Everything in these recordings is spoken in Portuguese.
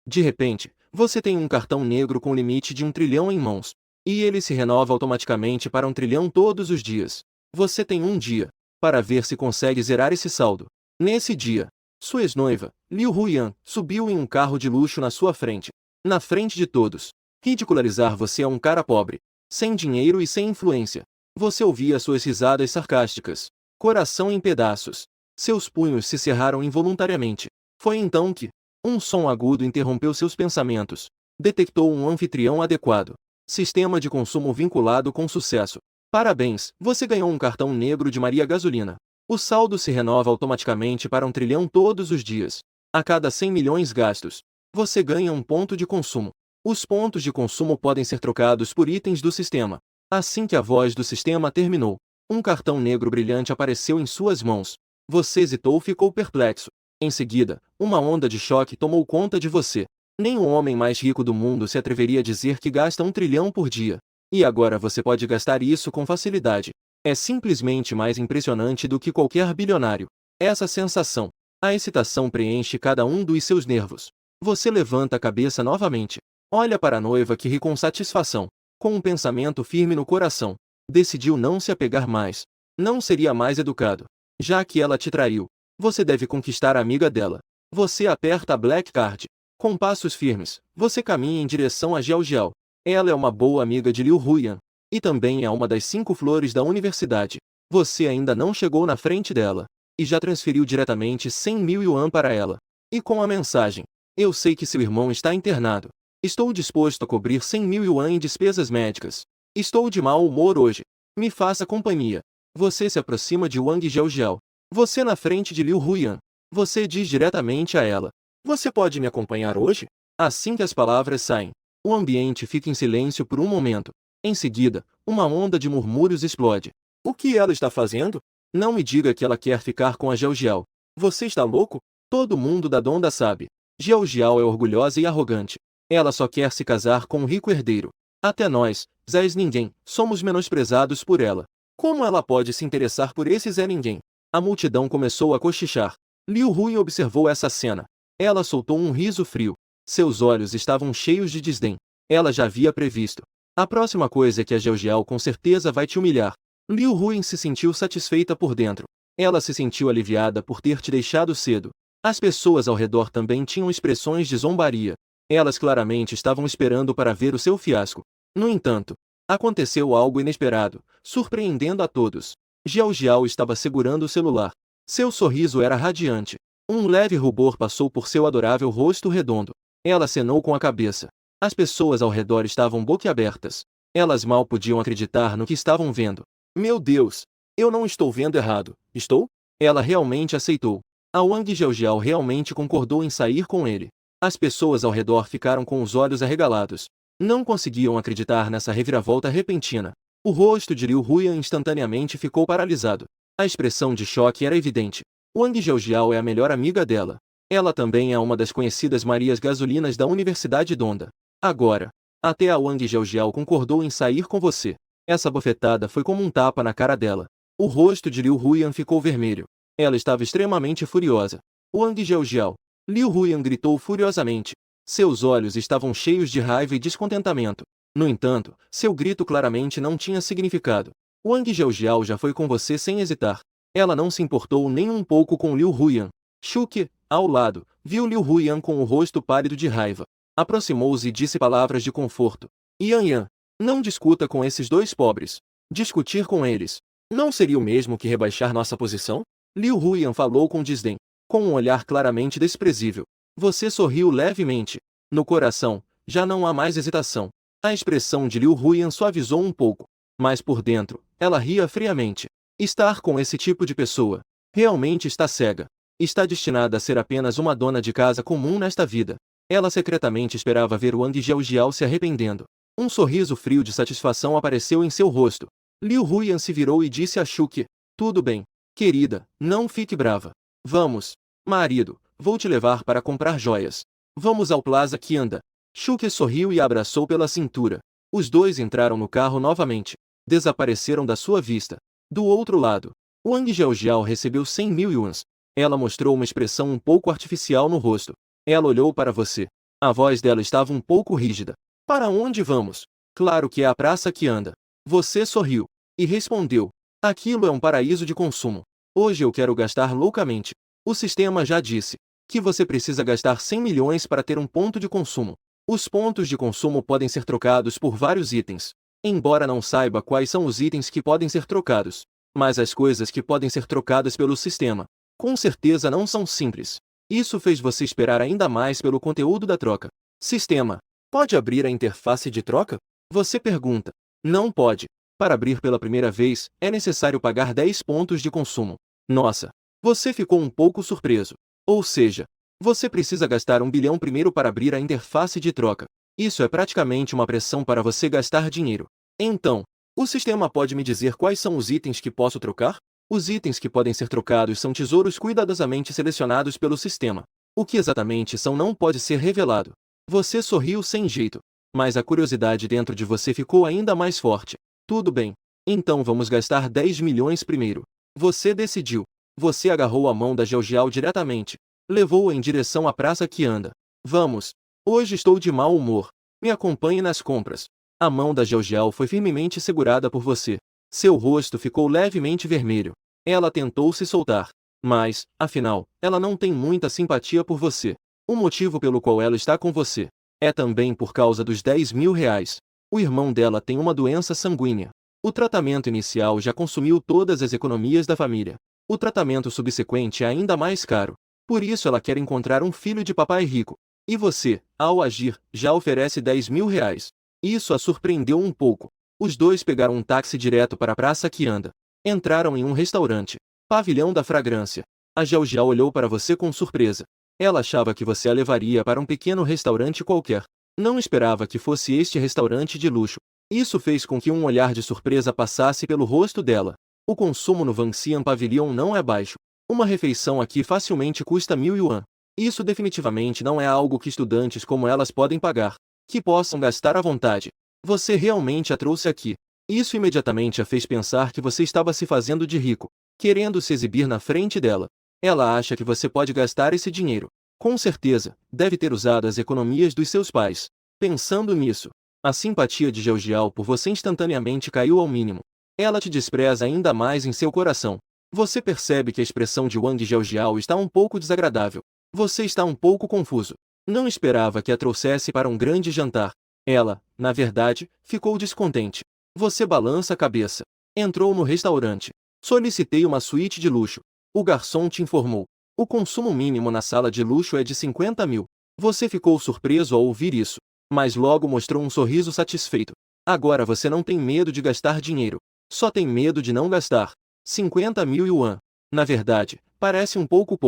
De repente, você tem um cartão negro com limite de 1 trilhão em mãos. E ele se renova automaticamente para 1 trilhão todos os dias. Você tem um dia para ver se consegue zerar esse saldo. Nesse dia, sua ex-noiva, Liu Huyan, subiu em um carro de luxo na sua frente. Na frente de todos. Ridicularizar você é um cara pobre, sem dinheiro e sem influência. Você ouvia suas risadas sarcásticas. Coração em pedaços. Seus punhos se cerraram involuntariamente. Foi então que um som agudo interrompeu seus pensamentos. Detectou um anfitrião adequado. Sistema de consumo vinculado com sucesso. Parabéns, você ganhou um cartão negro de Maria Gasolina. O saldo se renova automaticamente para 1 trilhão todos os dias. A cada 100 milhões gastos, você ganha um ponto de consumo. Os pontos de consumo podem ser trocados por itens do sistema. Assim que a voz do sistema terminou, um cartão negro brilhante apareceu em suas mãos. Você hesitou e ficou perplexo. Em seguida, uma onda de choque tomou conta de você. Nem o homem mais rico do mundo se atreveria a dizer que gasta 1 trilhão por dia. E agora você pode gastar isso com facilidade. É simplesmente mais impressionante do que qualquer bilionário. Essa sensação, a excitação preenche cada um dos seus nervos. Você levanta a cabeça novamente. Olha para a noiva que ri com satisfação. Com um pensamento firme no coração, decidiu não se apegar mais. Não seria mais educado. Já que ela te traiu, você deve conquistar a amiga dela. Você aperta a Black Card. Com passos firmes, você caminha em direção a Jiao. Ela é uma boa amiga de Liu Huyan. E também é uma das 5 flores da universidade. Você ainda não chegou na frente dela. E já transferiu diretamente 100 mil yuan para ela. E com a mensagem: eu sei que seu irmão está internado. Estou disposto a cobrir 100 mil yuan em despesas médicas. Estou de mau humor hoje. Me faça companhia. Você se aproxima de Wang Jiao. Você na frente de Liu Huyan. Você diz diretamente a ela: você pode me acompanhar hoje? Assim que as palavras saem, o ambiente fica em silêncio por um momento. Em seguida, uma onda de murmúrios explode. O que ela está fazendo? Não me diga que ela quer ficar com a Jiao. Você está louco? Todo mundo da Donda sabe. Jiao é orgulhosa e arrogante. Ela só quer se casar com um rico herdeiro. Até nós, Zés Ninguém, somos menosprezados por ela. Como ela pode se interessar por esse Zé Ninguém? A multidão começou a cochichar. Liu Hui observou essa cena. Ela soltou um riso frio. Seus olhos estavam cheios de desdém. Ela já havia previsto. A próxima coisa é que a Jiao com certeza vai te humilhar. Liu Hui se sentiu satisfeita por dentro. Ela se sentiu aliviada por ter te deixado cedo. As pessoas ao redor também tinham expressões de zombaria. Elas claramente estavam esperando para ver o seu fiasco. No entanto, aconteceu algo inesperado, surpreendendo a todos. Jiao estava segurando o celular. Seu sorriso era radiante. Um leve rubor passou por seu adorável rosto redondo. Ela acenou com a cabeça. As pessoas ao redor estavam boquiabertas. Elas mal podiam acreditar no que estavam vendo. Meu Deus! Eu não estou vendo errado, estou? Ela realmente aceitou. A Wang Jiao realmente concordou em sair com ele. As pessoas ao redor ficaram com os olhos arregalados. Não conseguiam acreditar nessa reviravolta repentina. O rosto de Liu Huyan instantaneamente ficou paralisado. A expressão de choque era evidente. Wang Jiao é a melhor amiga dela. Ela também é uma das conhecidas Marias Gasolinas da Universidade Donda. Agora, até a Wang Jiao concordou em sair com você. Essa bofetada foi como um tapa na cara dela. O rosto de Liu Huyan ficou vermelho. Ela estava extremamente furiosa. Wang Jiao. Liu Huyan gritou furiosamente. Seus olhos estavam cheios de raiva e descontentamento. No entanto, seu grito claramente não tinha significado. Wang Jiao já foi com você sem hesitar. Ela não se importou nem um pouco com Liu Huyan. Shuke, ao lado, viu Liu Huyan com o rosto pálido de raiva. Aproximou-se e disse palavras de conforto. Yan, não discuta com esses dois pobres. Discutir com eles não seria o mesmo que rebaixar nossa posição? Liu Huyan falou com desdém, com um olhar claramente desprezível. Você sorriu levemente. No coração, já não há mais hesitação. A expressão de Liu Huyan suavizou um pouco. Mas por dentro, ela ria friamente. Estar com esse tipo de pessoa realmente está cega. Está destinada a ser apenas uma dona de casa comum nesta vida. Ela secretamente esperava ver Wang Jiao se arrependendo. Um sorriso frio de satisfação apareceu em seu rosto. Liu Huyan se virou e disse a Shuke: tudo bem, querida, não fique brava. Vamos, marido, vou te levar para comprar joias. Vamos ao Plaza Qianda. Shuke sorriu e a abraçou pela cintura. Os dois entraram no carro novamente. Desapareceram da sua vista. Do outro lado, Wang Jiao recebeu 100 mil yuans. Ela mostrou uma expressão um pouco artificial no rosto. Ela olhou para você. A voz dela estava um pouco rígida. Para onde vamos? Claro que é a praça que anda. Você sorriu e respondeu: aquilo é um paraíso de consumo. Hoje eu quero gastar loucamente. O sistema já disse que você precisa gastar 100 milhões para ter um ponto de consumo. Os pontos de consumo podem ser trocados por vários itens. Embora não saiba quais são os itens que podem ser trocados, mas as coisas que podem ser trocadas pelo sistema, com certeza não são simples. Isso fez você esperar ainda mais pelo conteúdo da troca. Sistema: pode abrir a interface de troca? Você pergunta. Não pode. Para abrir pela primeira vez, é necessário pagar 10 pontos de consumo. Nossa! Você ficou um pouco surpreso. Ou seja, você precisa gastar 1 bilhão primeiro para abrir a interface de troca. Isso é praticamente uma pressão para você gastar dinheiro. Então, o sistema pode me dizer quais são os itens que posso trocar? Os itens que podem ser trocados são tesouros cuidadosamente selecionados pelo sistema. O que exatamente são não pode ser revelado. Você sorriu sem jeito, mas a curiosidade dentro de você ficou ainda mais forte. Tudo bem. Então vamos gastar 10 milhões primeiro. Você decidiu. Você agarrou a mão da Georgial diretamente. Levou-a em direção à praça que anda. Vamos. Hoje estou de mau humor. Me acompanhe nas compras. A mão da Georgial foi firmemente segurada por você. Seu rosto ficou levemente vermelho. Ela tentou se soltar. Mas, afinal, ela não tem muita simpatia por você. O motivo pelo qual ela está com você é também por causa dos 10 mil reais. O irmão dela tem uma doença sanguínea. O tratamento inicial já consumiu todas as economias da família. O tratamento subsequente é ainda mais caro. Por isso ela quer encontrar um filho de papai rico. E você, ao agir, já oferece 10 mil reais. Isso a surpreendeu um pouco. Os dois pegaram um táxi direto para a praça que anda. Entraram em um restaurante. Pavilhão da Fragrância. A Georgia olhou para você com surpresa. Ela achava que você a levaria para um pequeno restaurante qualquer. Não esperava que fosse este restaurante de luxo. Isso fez com que um olhar de surpresa passasse pelo rosto dela. O consumo no Vanxian Pavilion não é baixo. Uma refeição aqui facilmente custa 1.000 yuan. Isso definitivamente não é algo que estudantes como elas podem pagar, que possam gastar à vontade. Você realmente a trouxe aqui. Isso imediatamente a fez pensar que você estava se fazendo de rico, querendo se exibir na frente dela. Ela acha que você pode gastar esse dinheiro. Com certeza, deve ter usado as economias dos seus pais. Pensando nisso, a simpatia de Georgial por você instantaneamente caiu ao mínimo. Ela te despreza ainda mais em seu coração. Você percebe que a expressão de Wang Georgial está um pouco desagradável. Você está um pouco confuso. Não esperava que a trouxesse para um grande jantar. Ela, na verdade, ficou descontente. Você balança a cabeça. Entrou no restaurante. Solicitei uma suíte de luxo. O garçom te informou. O consumo mínimo na sala de luxo é de 50 mil. Você ficou surpreso ao ouvir isso, mas logo mostrou um sorriso satisfeito. Agora você não tem medo de gastar dinheiro. Só tem medo de não gastar. 50 mil yuan. Na verdade, parece um pouco.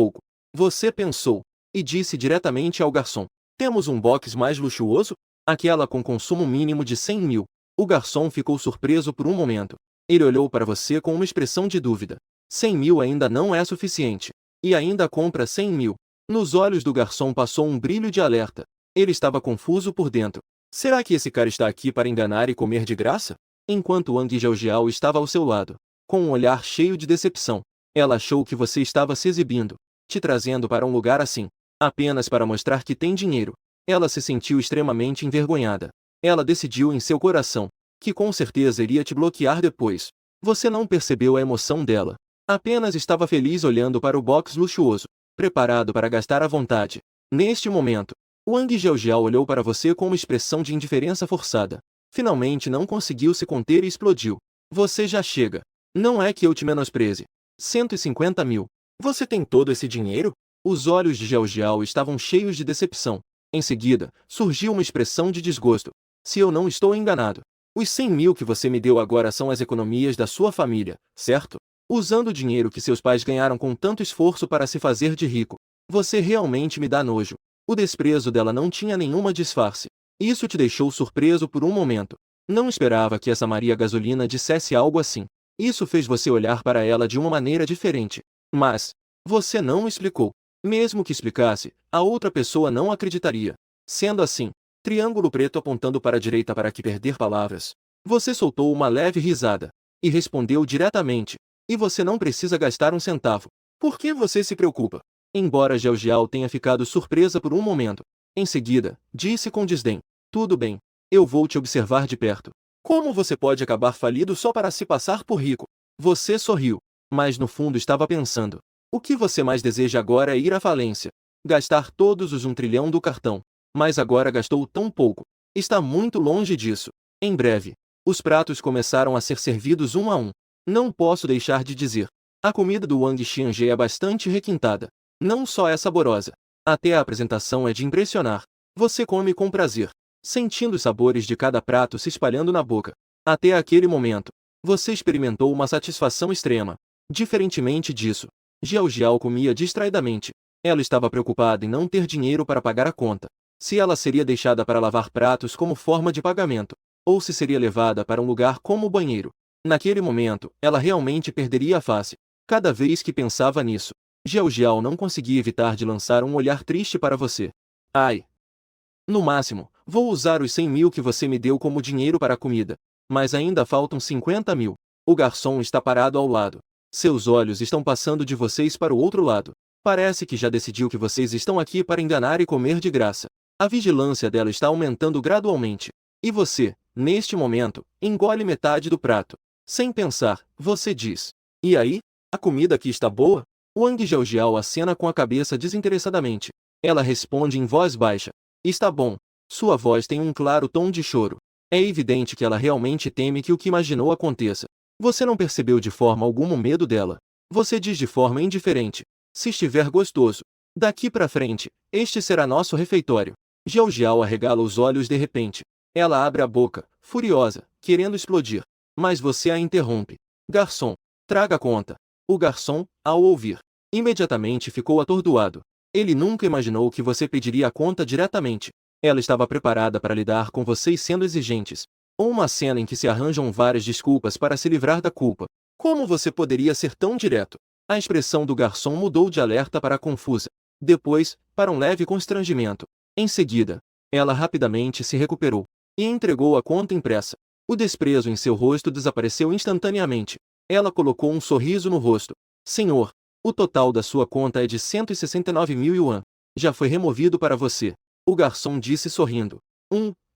Você pensou, e disse diretamente ao garçom. Temos um box mais luxuoso? Aquela com consumo mínimo de 100 mil. O garçom ficou surpreso por um momento. Ele olhou para você com uma expressão de dúvida. 100 mil ainda não é suficiente. E ainda compra 100 mil. Nos olhos do garçom passou um brilho de alerta. Ele estava confuso por dentro. Será que esse cara está aqui para enganar e comer de graça? Enquanto Wang Georgial estava ao seu lado, com um olhar cheio de decepção, ela achou que você estava se exibindo, te trazendo para um lugar assim, apenas para mostrar que tem dinheiro. Ela se sentiu extremamente envergonhada. Ela decidiu em seu coração que com certeza iria te bloquear depois. Você não percebeu a emoção dela. Apenas estava feliz olhando para o box luxuoso, preparado para gastar à vontade. Neste momento, Wang Georgial olhou para você com uma expressão de indiferença forçada. Finalmente não conseguiu se conter e explodiu. Você já chega. Não é que eu te menospreze. 150 mil. Você tem todo esse dinheiro? Os olhos de Georgial estavam cheios de decepção. Em seguida, surgiu uma expressão de desgosto. Se eu não estou enganado, os 100 mil que você me deu agora são as economias da sua família, certo? Usando o dinheiro que seus pais ganharam com tanto esforço para se fazer de rico. Você realmente me dá nojo. O desprezo dela não tinha nenhuma disfarce. Isso te deixou surpreso por um momento. Não esperava que essa Maria Gasolina dissesse algo assim. Isso fez você olhar para ela de uma maneira diferente. Mas você não explicou. Mesmo que explicasse, a outra pessoa não acreditaria. Sendo assim, triângulo preto apontando para a direita para que perder palavras. Você soltou uma leve risada e respondeu diretamente. E você não precisa gastar um centavo. Por que você se preocupa? Embora Georgial tenha ficado surpresa por um momento, Em seguida, disse com desdém: tudo bem, eu vou te observar de perto. Como você pode acabar falido só para se passar por rico? Você sorriu, mas no fundo estava pensando: o que você mais deseja agora é ir à falência. Gastar todos os 1 trilhão do cartão. Mas agora gastou tão pouco. Está muito longe disso. Em breve, os pratos começaram a ser servidos um a um. Não posso deixar de dizer. A comida do Wang Xiange é bastante requintada. Não só é saborosa. Até a apresentação é de impressionar. Você come com prazer, sentindo os sabores de cada prato se espalhando na boca. Até aquele momento, você experimentou uma satisfação extrema. Diferentemente disso, Jiao Jiao comia distraidamente. Ela estava preocupada em não ter dinheiro para pagar a conta. Se ela seria deixada para lavar pratos como forma de pagamento, ou se seria levada para um lugar como o banheiro. Naquele momento, ela realmente perderia a face. Cada vez que pensava nisso, Jiao Jiao não conseguia evitar de lançar um olhar triste para você. Ai! No máximo, vou usar os 100 mil que você me deu como dinheiro para a comida. Mas ainda faltam 50 mil. O garçom está parado ao lado. Seus olhos estão passando de vocês para o outro lado. Parece que já decidiu que vocês estão aqui para enganar e comer de graça. A vigilância dela está aumentando gradualmente. E você, neste momento, engole metade do prato. Sem pensar, você diz: e aí? A comida aqui está boa? Wang Jiao acena com a cabeça desinteressadamente. Ela responde em voz baixa: está bom. Sua voz tem um claro tom de choro. É evidente que ela realmente teme que o que imaginou aconteça. Você não percebeu de forma alguma o medo dela. Você diz de forma indiferente: se estiver gostoso. Daqui para frente, este será nosso refeitório. Jiao Jiao arregala os olhos de repente. Ela abre a boca, furiosa, querendo explodir. Mas você a interrompe. Garçom, traga a conta. O garçom, ao ouvir, imediatamente ficou atordoado. Ele nunca imaginou que você pediria a conta diretamente. Ela estava preparada para lidar com vocês sendo exigentes. Ou uma cena em que se arranjam várias desculpas para se livrar da culpa. Como você poderia ser tão direto? A expressão do garçom mudou de alerta para confusa. Depois, para um leve constrangimento. Em seguida, ela rapidamente se recuperou e entregou a conta impressa. O desprezo em seu rosto desapareceu instantaneamente. Ela colocou um sorriso no rosto. Senhor, o total da sua conta é de 169 mil yuan. Já foi removido para você. O garçom disse sorrindo.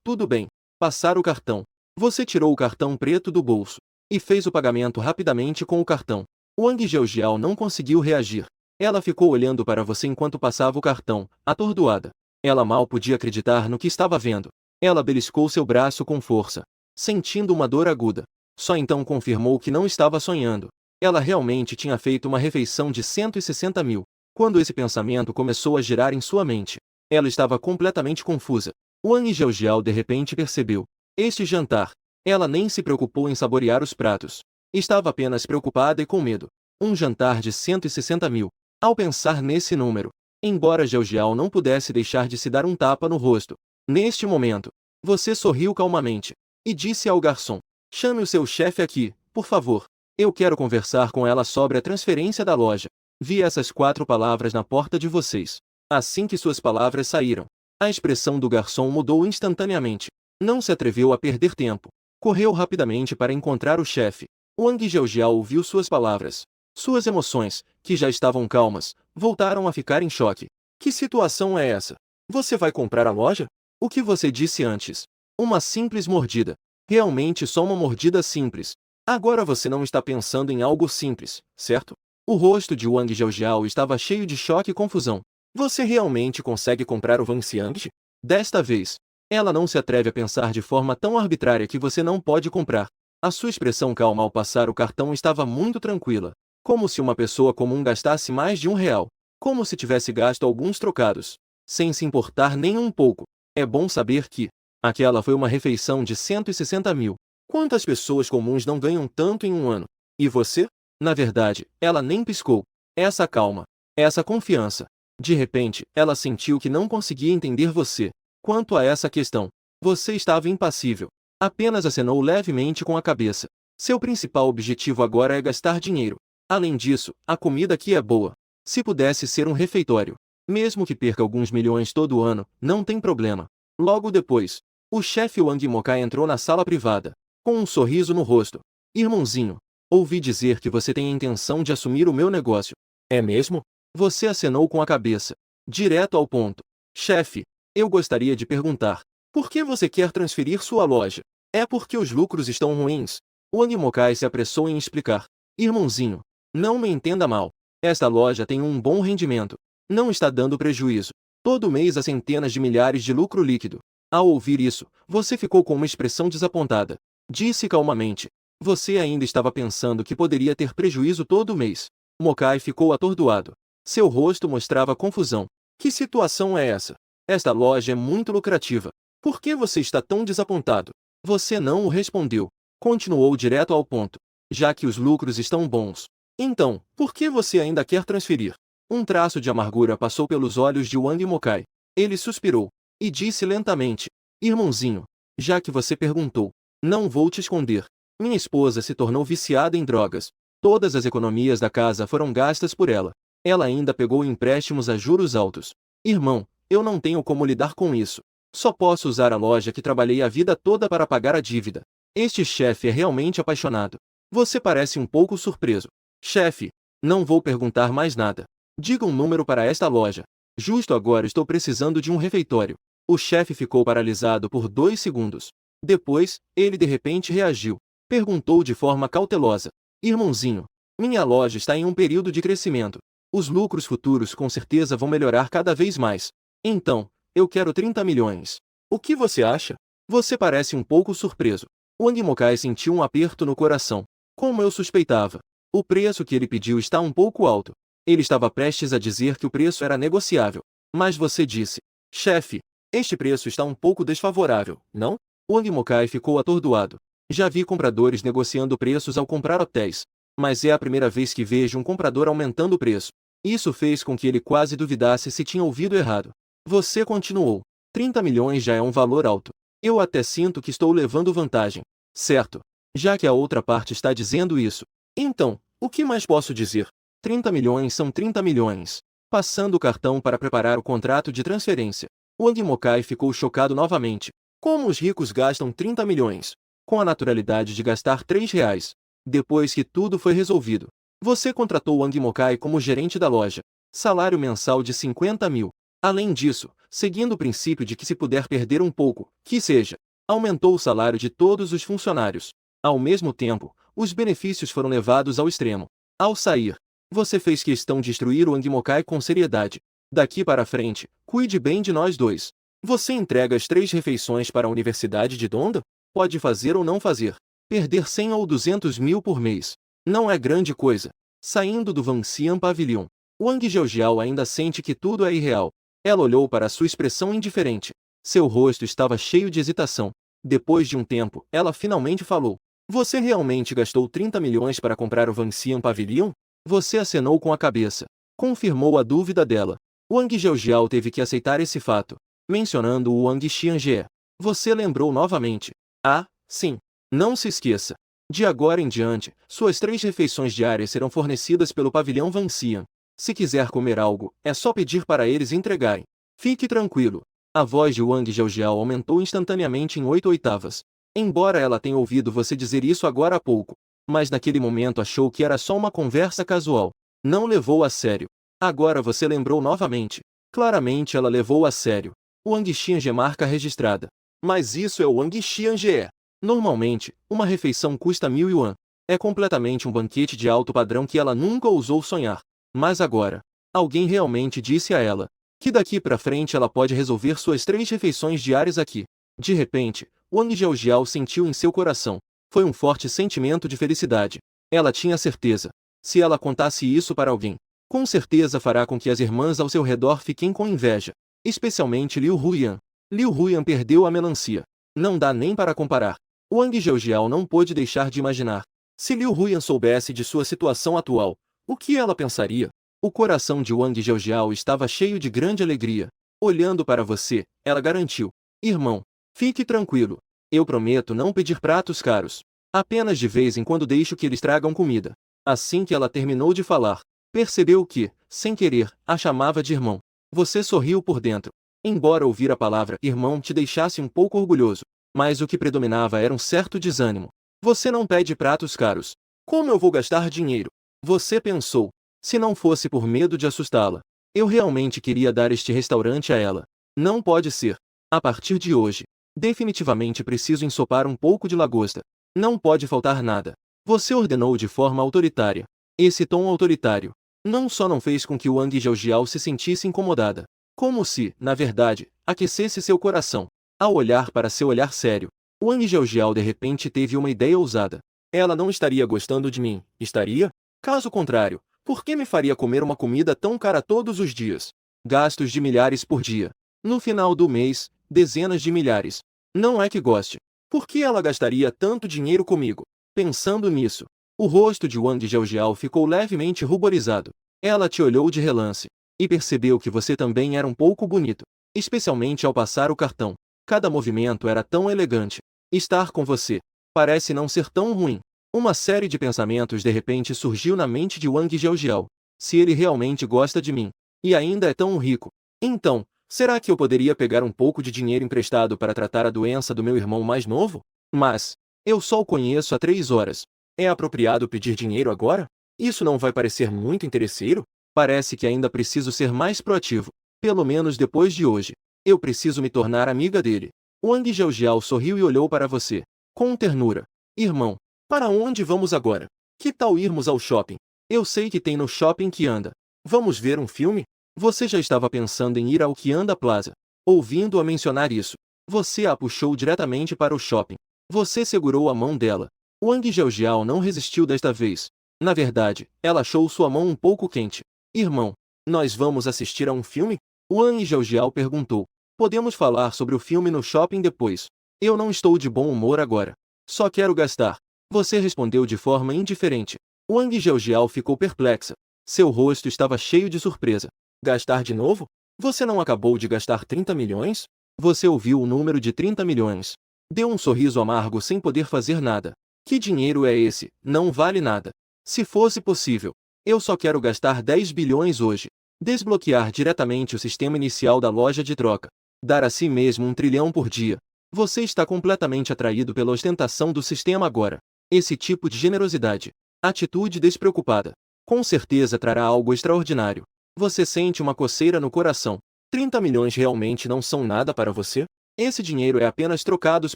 Tudo bem. Passar o cartão. Você tirou o cartão preto do bolso e fez o pagamento rapidamente com o cartão. Wang Jiao não conseguiu reagir. Ela ficou olhando para você enquanto passava o cartão, atordoada. Ela mal podia acreditar no que estava vendo. Ela beliscou seu braço com força, sentindo uma dor aguda. Só então confirmou que não estava sonhando. Ela realmente tinha feito uma refeição de 160 mil. Quando esse pensamento começou a girar em sua mente, ela estava completamente confusa. Wang Jiao de repente percebeu. Este jantar. Ela nem se preocupou em saborear os pratos. Estava apenas preocupada e com medo. Um jantar de 160 mil. Ao pensar nesse número, embora Jiao não pudesse deixar de se dar um tapa no rosto. Neste momento, você sorriu calmamente e disse ao garçom: chame o seu chefe aqui, por favor. Eu quero conversar com ela sobre a transferência da loja. Vi essas 4 palavras na porta de vocês. Assim que suas palavras saíram, a expressão do garçom mudou instantaneamente. Não se atreveu a perder tempo. Correu rapidamente para encontrar o chefe. Wang Jiao ouviu suas palavras. Suas emoções, que já estavam calmas, voltaram a ficar em choque. Que situação é essa? Você vai comprar a loja? O que você disse antes? Uma simples mordida. Realmente só uma mordida simples. Agora você não está pensando em algo simples, certo? O rosto de Wang Jiao estava cheio de choque e confusão. Você realmente consegue comprar o Wang Xiang? Desta vez, ela não se atreve a pensar de forma tão arbitrária que você não pode comprar. A sua expressão calma ao passar o cartão estava muito tranquila. Como se uma pessoa comum gastasse mais de R$ 1. Como se tivesse gasto alguns trocados. Sem se importar nem um pouco. É bom saber que aquela foi uma refeição de 160 mil. Quantas pessoas comuns não ganham tanto em um ano? E você? Na verdade, ela nem piscou. Essa calma. Essa confiança. De repente, ela sentiu que não conseguia entender você. Quanto a essa questão, você estava impassível. Apenas acenou levemente com a cabeça. Seu principal objetivo agora é gastar dinheiro. Além disso, a comida aqui é boa. Se pudesse ser um refeitório, mesmo que perca alguns milhões todo ano, não tem problema. Logo depois, o chefe Wang Mokai entrou na sala privada, com um sorriso no rosto. Irmãozinho, ouvi dizer que você tem a intenção de assumir o meu negócio. É mesmo? Você acenou com a cabeça. Direto ao ponto. Chefe, Eu gostaria de perguntar, por que você quer transferir sua loja? É porque os lucros estão ruins? Wang Mokai se apressou em explicar. Irmãozinho, não me entenda mal. Esta loja tem um bom rendimento. Não está dando prejuízo. Todo mês há centenas de milhares de lucro líquido. Ao ouvir isso, você ficou com uma expressão desapontada. Disse calmamente. Você ainda estava pensando que poderia ter prejuízo todo mês. Mokai ficou atordoado. Seu rosto mostrava confusão. Que situação é essa? Esta loja é muito lucrativa. Por que você está tão desapontado? Você não o respondeu. Continuou direto ao ponto. Já que os lucros estão bons. Então, por que você ainda quer transferir? Um traço de amargura passou pelos olhos de Wang Mokai. Ele suspirou e disse lentamente: Irmãozinho, já que você perguntou, não vou te esconder. Minha esposa se tornou viciada em drogas. Todas as economias da casa foram gastas por ela. Ela ainda pegou empréstimos a juros altos. Irmão, eu não tenho como lidar com isso. Só posso usar a loja que trabalhei a vida toda para pagar a dívida. Este chefe é realmente apaixonado. Você parece um pouco surpreso. Chefe, não vou perguntar mais nada. Diga um número para esta loja. Justo agora estou precisando de um refeitório. O chefe ficou paralisado por 2 segundos. Depois, ele de repente reagiu. Perguntou de forma cautelosa. Irmãozinho, minha loja está em um período de crescimento. Os lucros futuros com certeza vão melhorar cada vez mais. Então, eu quero 30 milhões. O que você acha? Você parece um pouco surpreso. Wang Mokai sentiu um aperto no coração. Como eu suspeitava. O preço que ele pediu está um pouco alto. Ele estava prestes a dizer que o preço era negociável. Mas você disse: chefe, este preço está um pouco desfavorável, não? Wang Mokai ficou atordoado. Já vi compradores negociando preços ao comprar hotéis. Mas é a primeira vez que vejo um comprador aumentando o preço. Isso fez com que ele quase duvidasse se tinha ouvido errado. Você continuou. 30 milhões já é um valor alto. Eu até sinto que estou levando vantagem. Certo. Já que a outra parte está dizendo isso. Então, o que mais posso dizer? 30 milhões são 30 milhões. Passando o cartão para preparar o contrato de transferência. Wang Mokai ficou chocado novamente. Como os ricos gastam 30 milhões? Com a naturalidade de gastar 3 reais. Depois que tudo foi resolvido. Você contratou Wang Mokai como gerente da loja. Salário mensal de 50 mil. Além disso, seguindo o princípio de que se puder perder um pouco, que seja, aumentou o salário de todos os funcionários. Ao mesmo tempo, os benefícios foram levados ao extremo. Ao sair, você fez questão de instruir o Wang Mokai com seriedade. Daqui para frente, cuide bem de nós dois. Você entrega as 3 refeições para a Universidade de Donda? Pode fazer ou não fazer. Perder 100 ou 200 mil por mês. Não é grande coisa. Saindo do Vanxian Pavilion, Wang Zheojiao ainda sente que tudo é irreal. Ela olhou para sua expressão indiferente. Seu rosto estava cheio de hesitação. Depois de um tempo, ela finalmente falou. Você realmente gastou 30 milhões para comprar o Vanxian Pavilion? Você acenou com a cabeça. Confirmou a dúvida dela. Wang Zheojiao teve que aceitar esse fato. Mencionando o Wang Xianjie. Você lembrou novamente. Ah, sim. Não se esqueça. De agora em diante, suas 3 refeições diárias serão fornecidas pelo pavilhão Vanxian. Se quiser comer algo, é só pedir para eles entregarem. Fique tranquilo. A voz de Wang Zheojiao aumentou instantaneamente em 8 oitavas. Embora ela tenha ouvido você dizer isso agora há pouco, mas naquele momento achou que era só uma conversa casual. Não levou a sério. Agora você lembrou novamente. Claramente ela levou a sério. Wang Xianjie marca registrada. Mas isso é o Wang Xianjie. Normalmente, uma refeição custa 1000 yuan. É completamente um banquete de alto padrão que ela nunca ousou sonhar. Mas agora, alguém realmente disse a ela que daqui para frente ela pode resolver suas 3 refeições diárias aqui. De repente, Wang Zheojiao sentiu em seu coração. Foi um forte sentimento de felicidade. Ela tinha certeza. Se ela contasse isso para alguém, com certeza fará com que as irmãs ao seu redor fiquem com inveja. Especialmente Liu Huyan. Liu Huyan perdeu a melancia. Não dá nem para comparar. Wang Zheojiao não pôde deixar de imaginar. Se Liu Huyan soubesse de sua situação atual, o que ela pensaria? O coração de Wang Zheojiao estava cheio de grande alegria. Olhando para você, ela garantiu. Irmão, fique tranquilo. Eu prometo não pedir pratos caros. Apenas de vez em quando deixo que eles tragam comida. Assim que ela terminou de falar, percebeu que, sem querer, a chamava de irmão. Você sorriu por dentro. Embora ouvir a palavra irmão te deixasse um pouco orgulhoso, mas o que predominava era um certo desânimo. Você não pede pratos caros. Como eu vou gastar dinheiro? Você pensou. Se não fosse por medo de assustá-la, eu realmente queria dar este restaurante a ela. Não pode ser. A partir de hoje, definitivamente preciso ensopar um pouco de lagosta. Não pode faltar nada. Você ordenou de forma autoritária. Esse tom autoritário não só não fez com que Wang Jiaojiao se sentisse incomodada, como se, na verdade, aquecesse seu coração. Ao olhar para seu olhar sério, Wang Jiaojiao de repente teve uma ideia ousada. Ela não estaria gostando de mim, estaria? Caso contrário, por que me faria comer uma comida tão cara todos os dias? Gastos de milhares por dia. No final do mês, dezenas de milhares. Não é que goste. Por que ela gastaria tanto dinheiro comigo? Pensando nisso, o rosto de Wang Jiaojiao ficou levemente ruborizado. Ela te olhou de relance e percebeu que você também era um pouco bonito, especialmente ao passar o cartão. Cada movimento era tão elegante. Estar com você parece não ser tão ruim. Uma série de pensamentos de repente surgiu na mente de Wang Jiaojiao. Se ele realmente gosta de mim, e ainda é tão rico, então, será que eu poderia pegar um pouco de dinheiro emprestado para tratar a doença do meu irmão mais novo? Mas, eu só o conheço há 3 horas. É apropriado pedir dinheiro agora? Isso não vai parecer muito interesseiro? Parece que ainda preciso ser mais proativo. Pelo menos depois de hoje. Eu preciso me tornar amiga dele. Wang Jiaojiao sorriu e olhou para você. Com ternura. Irmão, para onde vamos agora? Que tal irmos ao shopping? Eu sei que tem no shopping Qianda. Vamos ver um filme? Você já estava pensando em ir ao Qianda Plaza. Ouvindo-a mencionar isso, você a puxou diretamente para o shopping. Você segurou a mão dela. Wang Jiaojiao não resistiu desta vez. Na verdade, ela achou sua mão um pouco quente. Irmão, nós vamos assistir a um filme? Wang Jiaojiao perguntou. Podemos falar sobre o filme no shopping depois. Eu não estou de bom humor agora. Só quero gastar. Você respondeu de forma indiferente. Wang Jiaojiao ficou perplexa. Seu rosto estava cheio de surpresa. Gastar de novo? Você não acabou de gastar 30 milhões? Você ouviu o número de 30 milhões. Deu um sorriso amargo sem poder fazer nada. Que dinheiro é esse? Não vale nada. Se fosse possível, eu só quero gastar 10 bilhões hoje. Desbloquear diretamente o sistema inicial da loja de troca. Dar a si mesmo 1 trilhão por dia. Você está completamente atraído pela ostentação do sistema agora. Esse tipo de generosidade, atitude despreocupada, com certeza trará algo extraordinário. Você sente uma coceira no coração. 30 milhões realmente não são nada para você? Esse dinheiro é apenas trocados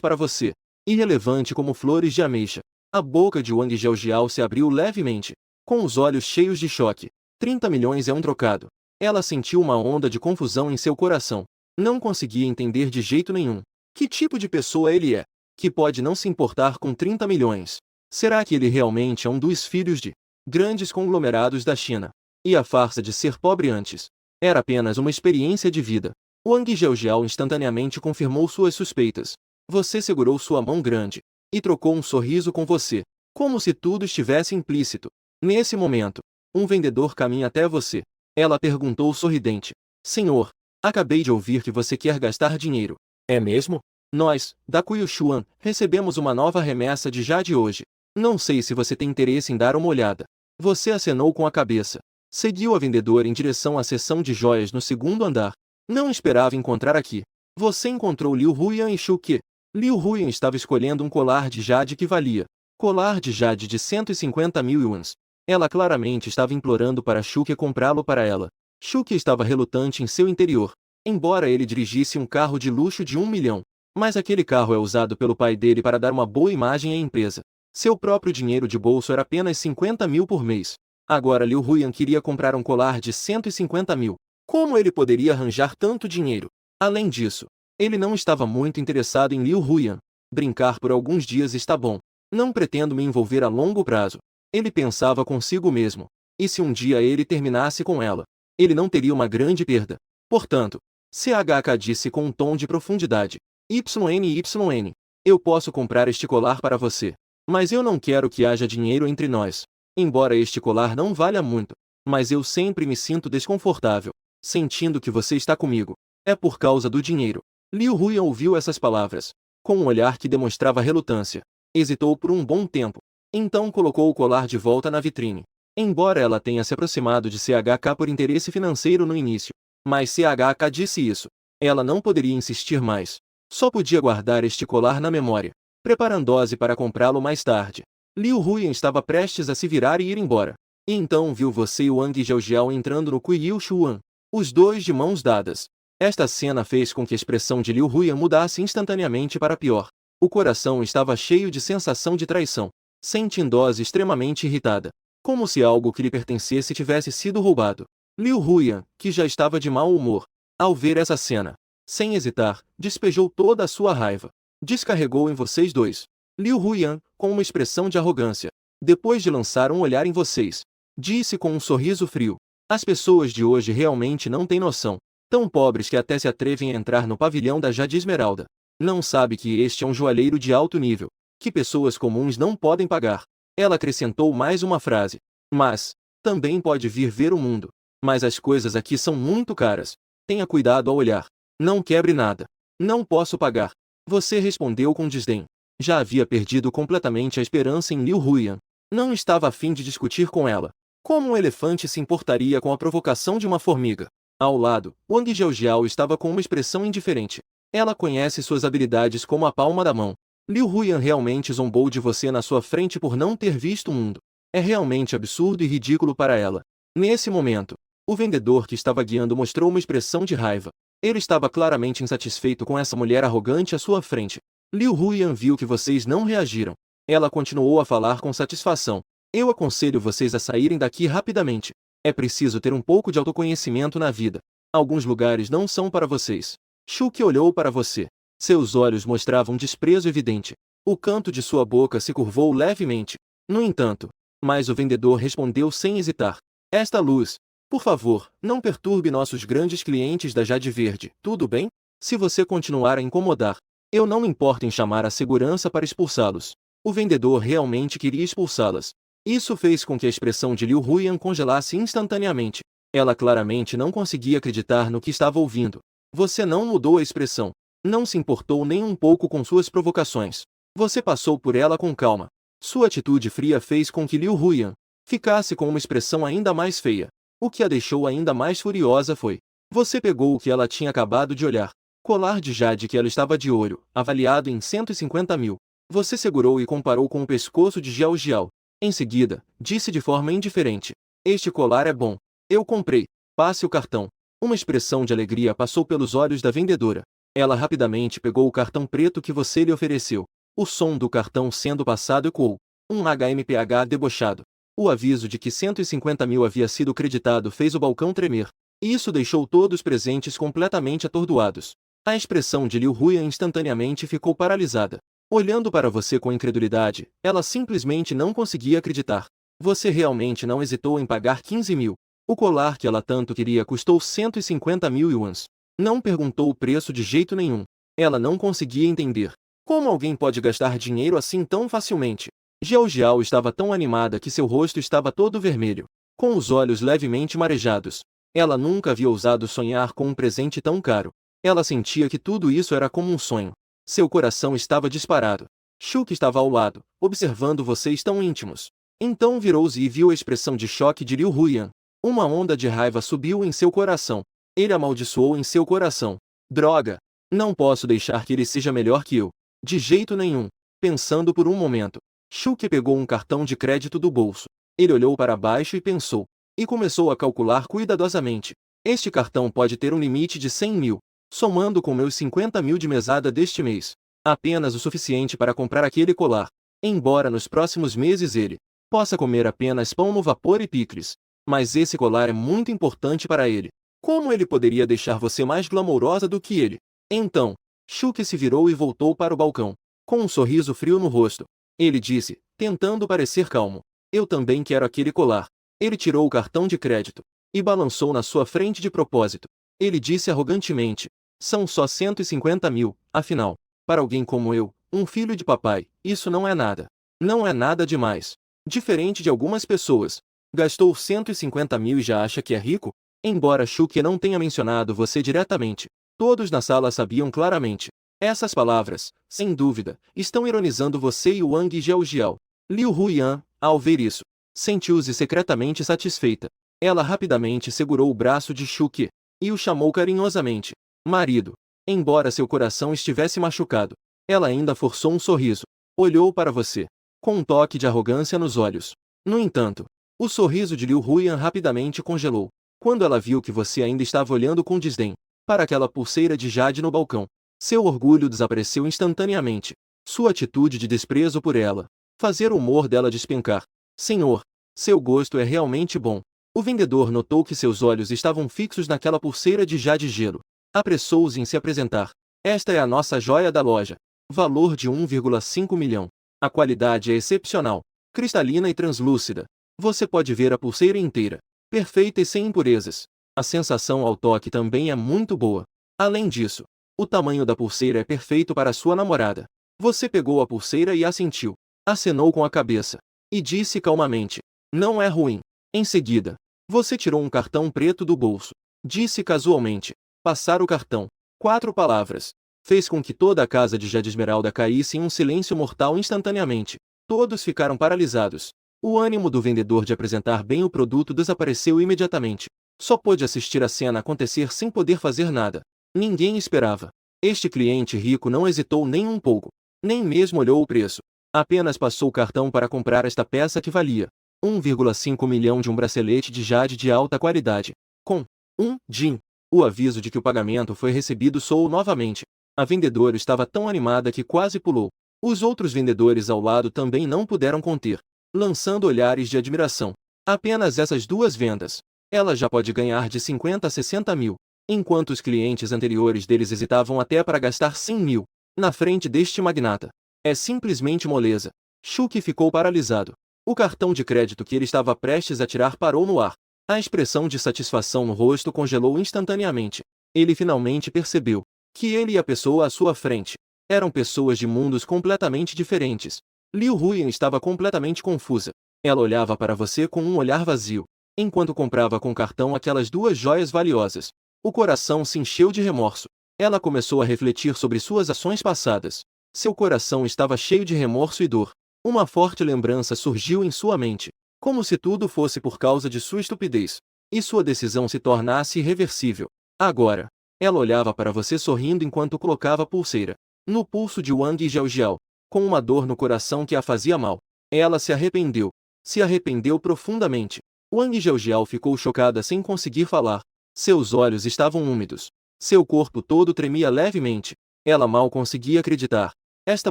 para você. Irrelevante como flores de ameixa. A boca de Wang Jiaojiao se abriu levemente, com os olhos cheios de choque. 30 milhões é um trocado. Ela sentiu uma onda de confusão em seu coração. Não conseguia entender de jeito nenhum. Que tipo de pessoa ele é, que pode não se importar com 30 milhões? Será que ele realmente é um dos filhos de grandes conglomerados da China? E a farsa de ser pobre antes era apenas uma experiência de vida. Wang Jiaojiao instantaneamente confirmou suas suspeitas. Você segurou sua mão grande e trocou um sorriso com você, como se tudo estivesse implícito. Nesse momento, um vendedor caminha até você. Ela perguntou sorridente. Senhor, acabei de ouvir que você quer gastar dinheiro. É mesmo? Nós, da Kuyushuan, recebemos uma nova remessa de Jade hoje. Não sei se você tem interesse em dar uma olhada. Você acenou com a cabeça. Seguiu a vendedora em direção à seção de joias no segundo andar. Não esperava encontrar aqui. Você encontrou Liu Huyan e Shu Ke. Liu Huyan estava escolhendo um colar de jade que valia. Colar de jade de 150 mil yuans. Ela claramente estava implorando para Shu Ke comprá-lo para ela. Shu Ke estava relutante em seu interior. Embora ele dirigisse um carro de luxo de 1 milhão. Mas aquele carro é usado pelo pai dele para dar uma boa imagem à empresa. Seu próprio dinheiro de bolso era apenas 50 mil por mês. Agora Liu Huyan queria comprar um colar de 150 mil. Como ele poderia arranjar tanto dinheiro? Além disso, ele não estava muito interessado em Liu Huyan. Brincar por alguns dias está bom. Não pretendo me envolver a longo prazo. Ele pensava consigo mesmo. E se um dia ele terminasse com ela? Ele não teria uma grande perda. Portanto, CHK disse com um tom de profundidade. YN. Eu posso comprar este colar para você. Mas eu não quero que haja dinheiro entre nós. Embora este colar não valha muito, mas eu sempre me sinto desconfortável, sentindo que você está comigo. É por causa do dinheiro. Liu Huyan ouviu essas palavras, com um olhar que demonstrava relutância. Hesitou por um bom tempo. Então colocou o colar de volta na vitrine. Embora ela tenha se aproximado de CHK por interesse financeiro no início, mas CHK disse isso. Ela não poderia insistir mais. Só podia guardar este colar na memória, preparando-se para comprá-lo mais tarde. Liu Huyan estava prestes a se virar e ir embora. E então viu você e Wang Jiaojiao entrando no Kuyushuan. Os dois de mãos dadas. Esta cena fez com que a expressão de Liu Huyan mudasse instantaneamente para pior. O coração estava cheio de sensação de traição, sentindo-se extremamente irritada, como se algo que lhe pertencesse tivesse sido roubado. Liu Huyan, que já estava de mau humor, ao ver essa cena, sem hesitar, despejou toda a sua raiva. Descarregou em vocês dois. Liu Huyan, com uma expressão de arrogância, depois de lançar um olhar em vocês, disse com um sorriso frio: as pessoas de hoje realmente não têm noção. Tão pobres que até se atrevem a entrar no pavilhão da Jade Esmeralda. Não sabe que este é um joalheiro de alto nível, que pessoas comuns não podem pagar. Ela acrescentou mais uma frase. Mas, também pode vir ver o mundo. Mas as coisas aqui são muito caras. Tenha cuidado ao olhar. Não quebre nada. Não posso pagar. Você respondeu com desdém. Já havia perdido completamente a esperança em Liu Huyan. Não estava a fim de discutir com ela. Como um elefante se importaria com a provocação de uma formiga? Ao lado, Wang Jiaojiao estava com uma expressão indiferente. Ela conhece suas habilidades como a palma da mão. Liu Huyan realmente zombou de você na sua frente por não ter visto o mundo. É realmente absurdo e ridículo para ela. Nesse momento, o vendedor que estava guiando mostrou uma expressão de raiva. Ele estava claramente insatisfeito com essa mulher arrogante à sua frente. Liu Huyan viu que vocês não reagiram. Ela continuou a falar com satisfação. Eu aconselho vocês a saírem daqui rapidamente. É preciso ter um pouco de autoconhecimento na vida. Alguns lugares não são para vocês. Shuki olhou para você. Seus olhos mostravam desprezo evidente. O canto de sua boca se curvou levemente. No entanto, mas o vendedor respondeu sem hesitar. Esta luz, por favor, não perturbe nossos grandes clientes da Jade Verde, tudo bem? Se você continuar a incomodar, eu não me importo em chamar a segurança para expulsá-los. O vendedor realmente queria expulsá-las. Isso fez com que a expressão de Liu Huyan congelasse instantaneamente. Ela claramente não conseguia acreditar no que estava ouvindo. Você não mudou a expressão. Não se importou nem um pouco com suas provocações. Você passou por ela com calma. Sua atitude fria fez com que Liu Huyan ficasse com uma expressão ainda mais feia. O que a deixou ainda mais furiosa foi: você pegou o que ela tinha acabado de olhar. Colar de jade que ela estava de olho, avaliado em 150 mil. Você segurou e comparou com o pescoço de Jiao. Em seguida, disse de forma indiferente: este colar é bom. Eu comprei. Passe o cartão. Uma expressão de alegria passou pelos olhos da vendedora. Ela rapidamente pegou o cartão preto que você lhe ofereceu. O som do cartão sendo passado ecoou. Um HMPH debochado. O aviso de que 150 mil havia sido creditado fez o balcão tremer. Isso deixou todos presentes completamente atordoados. A expressão de Liu Huyan instantaneamente ficou paralisada. Olhando para você com incredulidade, ela simplesmente não conseguia acreditar. Você realmente não hesitou em pagar 15 mil. O colar que ela tanto queria custou 150 mil yuans. Não perguntou o preço de jeito nenhum. Ela não conseguia entender. Como alguém pode gastar dinheiro assim tão facilmente? Jiao estava tão animada que seu rosto estava todo vermelho, com os olhos levemente marejados. Ela nunca havia ousado sonhar com um presente tão caro. Ela sentia que tudo isso era como um sonho. Seu coração estava disparado. Shuki estava ao lado, observando vocês tão íntimos. Então virou-se e viu a expressão de choque de Liu Huyan. Uma onda de raiva subiu em seu coração. Ele amaldiçoou em seu coração. Droga! Não posso deixar que ele seja melhor que eu. De jeito nenhum. Pensando por um momento, Shuki pegou um cartão de crédito do bolso. Ele olhou para baixo e pensou. E começou a calcular cuidadosamente. Este cartão pode ter um limite de 100 mil. Somando com meus 50 mil de mesada deste mês. Apenas o suficiente para comprar aquele colar. Embora nos próximos meses ele possa comer apenas pão no vapor e picles. Mas esse colar é muito importante para ele. Como ele poderia deixar você mais glamourosa do que ele? Então, Shuki se virou e voltou para o balcão, com um sorriso frio no rosto. Ele disse, tentando parecer calmo: eu também quero aquele colar. Ele tirou o cartão de crédito e balançou na sua frente de propósito. Ele disse arrogantemente: são só 150 mil, afinal, para alguém como eu, um filho de papai, isso não é nada. Não é nada demais. Diferente de algumas pessoas. Gastou 150 mil e já acha que é rico? Embora Shuki não tenha mencionado você diretamente, todos na sala sabiam claramente. Essas palavras, sem dúvida, estão ironizando você e Wang Jiaojiao. Liu Huyan, ao ver isso, sentiu-se secretamente satisfeita. Ela rapidamente segurou o braço de Shuki e o chamou carinhosamente: marido. Embora seu coração estivesse machucado, ela ainda forçou um sorriso. Olhou para você, com um toque de arrogância nos olhos. No entanto, o sorriso de Liu Huyan rapidamente congelou. Quando ela viu que você ainda estava olhando com desdém, para aquela pulseira de jade no balcão. Seu orgulho desapareceu instantaneamente. Sua atitude de desprezo por ela fazer o humor dela despencar. Senhor, seu gosto é realmente bom. O vendedor notou que seus olhos estavam fixos naquela pulseira de jade gelo. Apressou-se em se apresentar. Esta é a nossa joia da loja. Valor de 1,5 milhão. A qualidade é excepcional, cristalina e translúcida. Você pode ver a pulseira inteira, perfeita e sem impurezas. A sensação ao toque também é muito boa. Além disso, o tamanho da pulseira é perfeito para sua namorada. Você pegou a pulseira e assentiu. Acenou com a cabeça e disse calmamente: não é ruim. Em seguida, você tirou um cartão preto do bolso. Disse casualmente: passar o cartão. 4 palavras. Fez com que toda a casa de Jade Esmeralda caísse em um silêncio mortal instantaneamente. Todos ficaram paralisados. O ânimo do vendedor de apresentar bem o produto desapareceu imediatamente. Só pôde assistir a cena acontecer sem poder fazer nada. Ninguém esperava. Este cliente rico não hesitou nem um pouco. Nem mesmo olhou o preço. Apenas passou o cartão para comprar esta peça que valia 1,5 milhão de um bracelete de jade de alta qualidade. Com um din. O aviso de que o pagamento foi recebido soou novamente. A vendedora estava tão animada que quase pulou. Os outros vendedores ao lado também não puderam conter, lançando olhares de admiração. Apenas essas 2 vendas. Ela já pode ganhar de 50 a 60 mil, enquanto os clientes anteriores deles hesitavam até para gastar 100 mil. Na frente deste magnata. É simplesmente moleza. Shuki ficou paralisado. O cartão de crédito que ele estava prestes a tirar parou no ar. A expressão de satisfação no rosto congelou instantaneamente. Ele finalmente percebeu que ele e a pessoa à sua frente eram pessoas de mundos completamente diferentes. Liu Huyan estava completamente confusa. Ela olhava para você com um olhar vazio, enquanto comprava com cartão aquelas 2 joias valiosas. O coração se encheu de remorso. Ela começou a refletir sobre suas ações passadas. Seu coração estava cheio de remorso e dor. Uma forte lembrança surgiu em sua mente, como se tudo fosse por causa de sua estupidez, e sua decisão se tornasse irreversível. Agora, ela olhava para você sorrindo enquanto colocava a pulseira no pulso de Wang Jiaojiao, com uma dor no coração que a fazia mal. Ela se arrependeu. Se arrependeu profundamente. Wang Jiaojiao ficou chocada sem conseguir falar. Seus olhos estavam úmidos. Seu corpo todo tremia levemente. Ela mal conseguia acreditar. Esta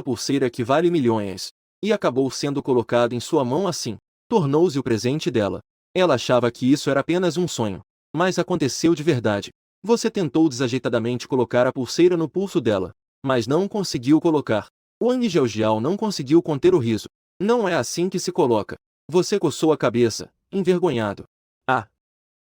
pulseira que vale milhões, e acabou sendo colocada em sua mão assim, tornou-se o presente dela. Ela achava que isso era apenas um sonho, mas aconteceu de verdade. Você tentou desajeitadamente colocar a pulseira no pulso dela, mas não conseguiu colocar. Wang Jiaojiao não conseguiu conter o riso. Não é assim que se coloca. Você coçou a cabeça, envergonhado. Ah!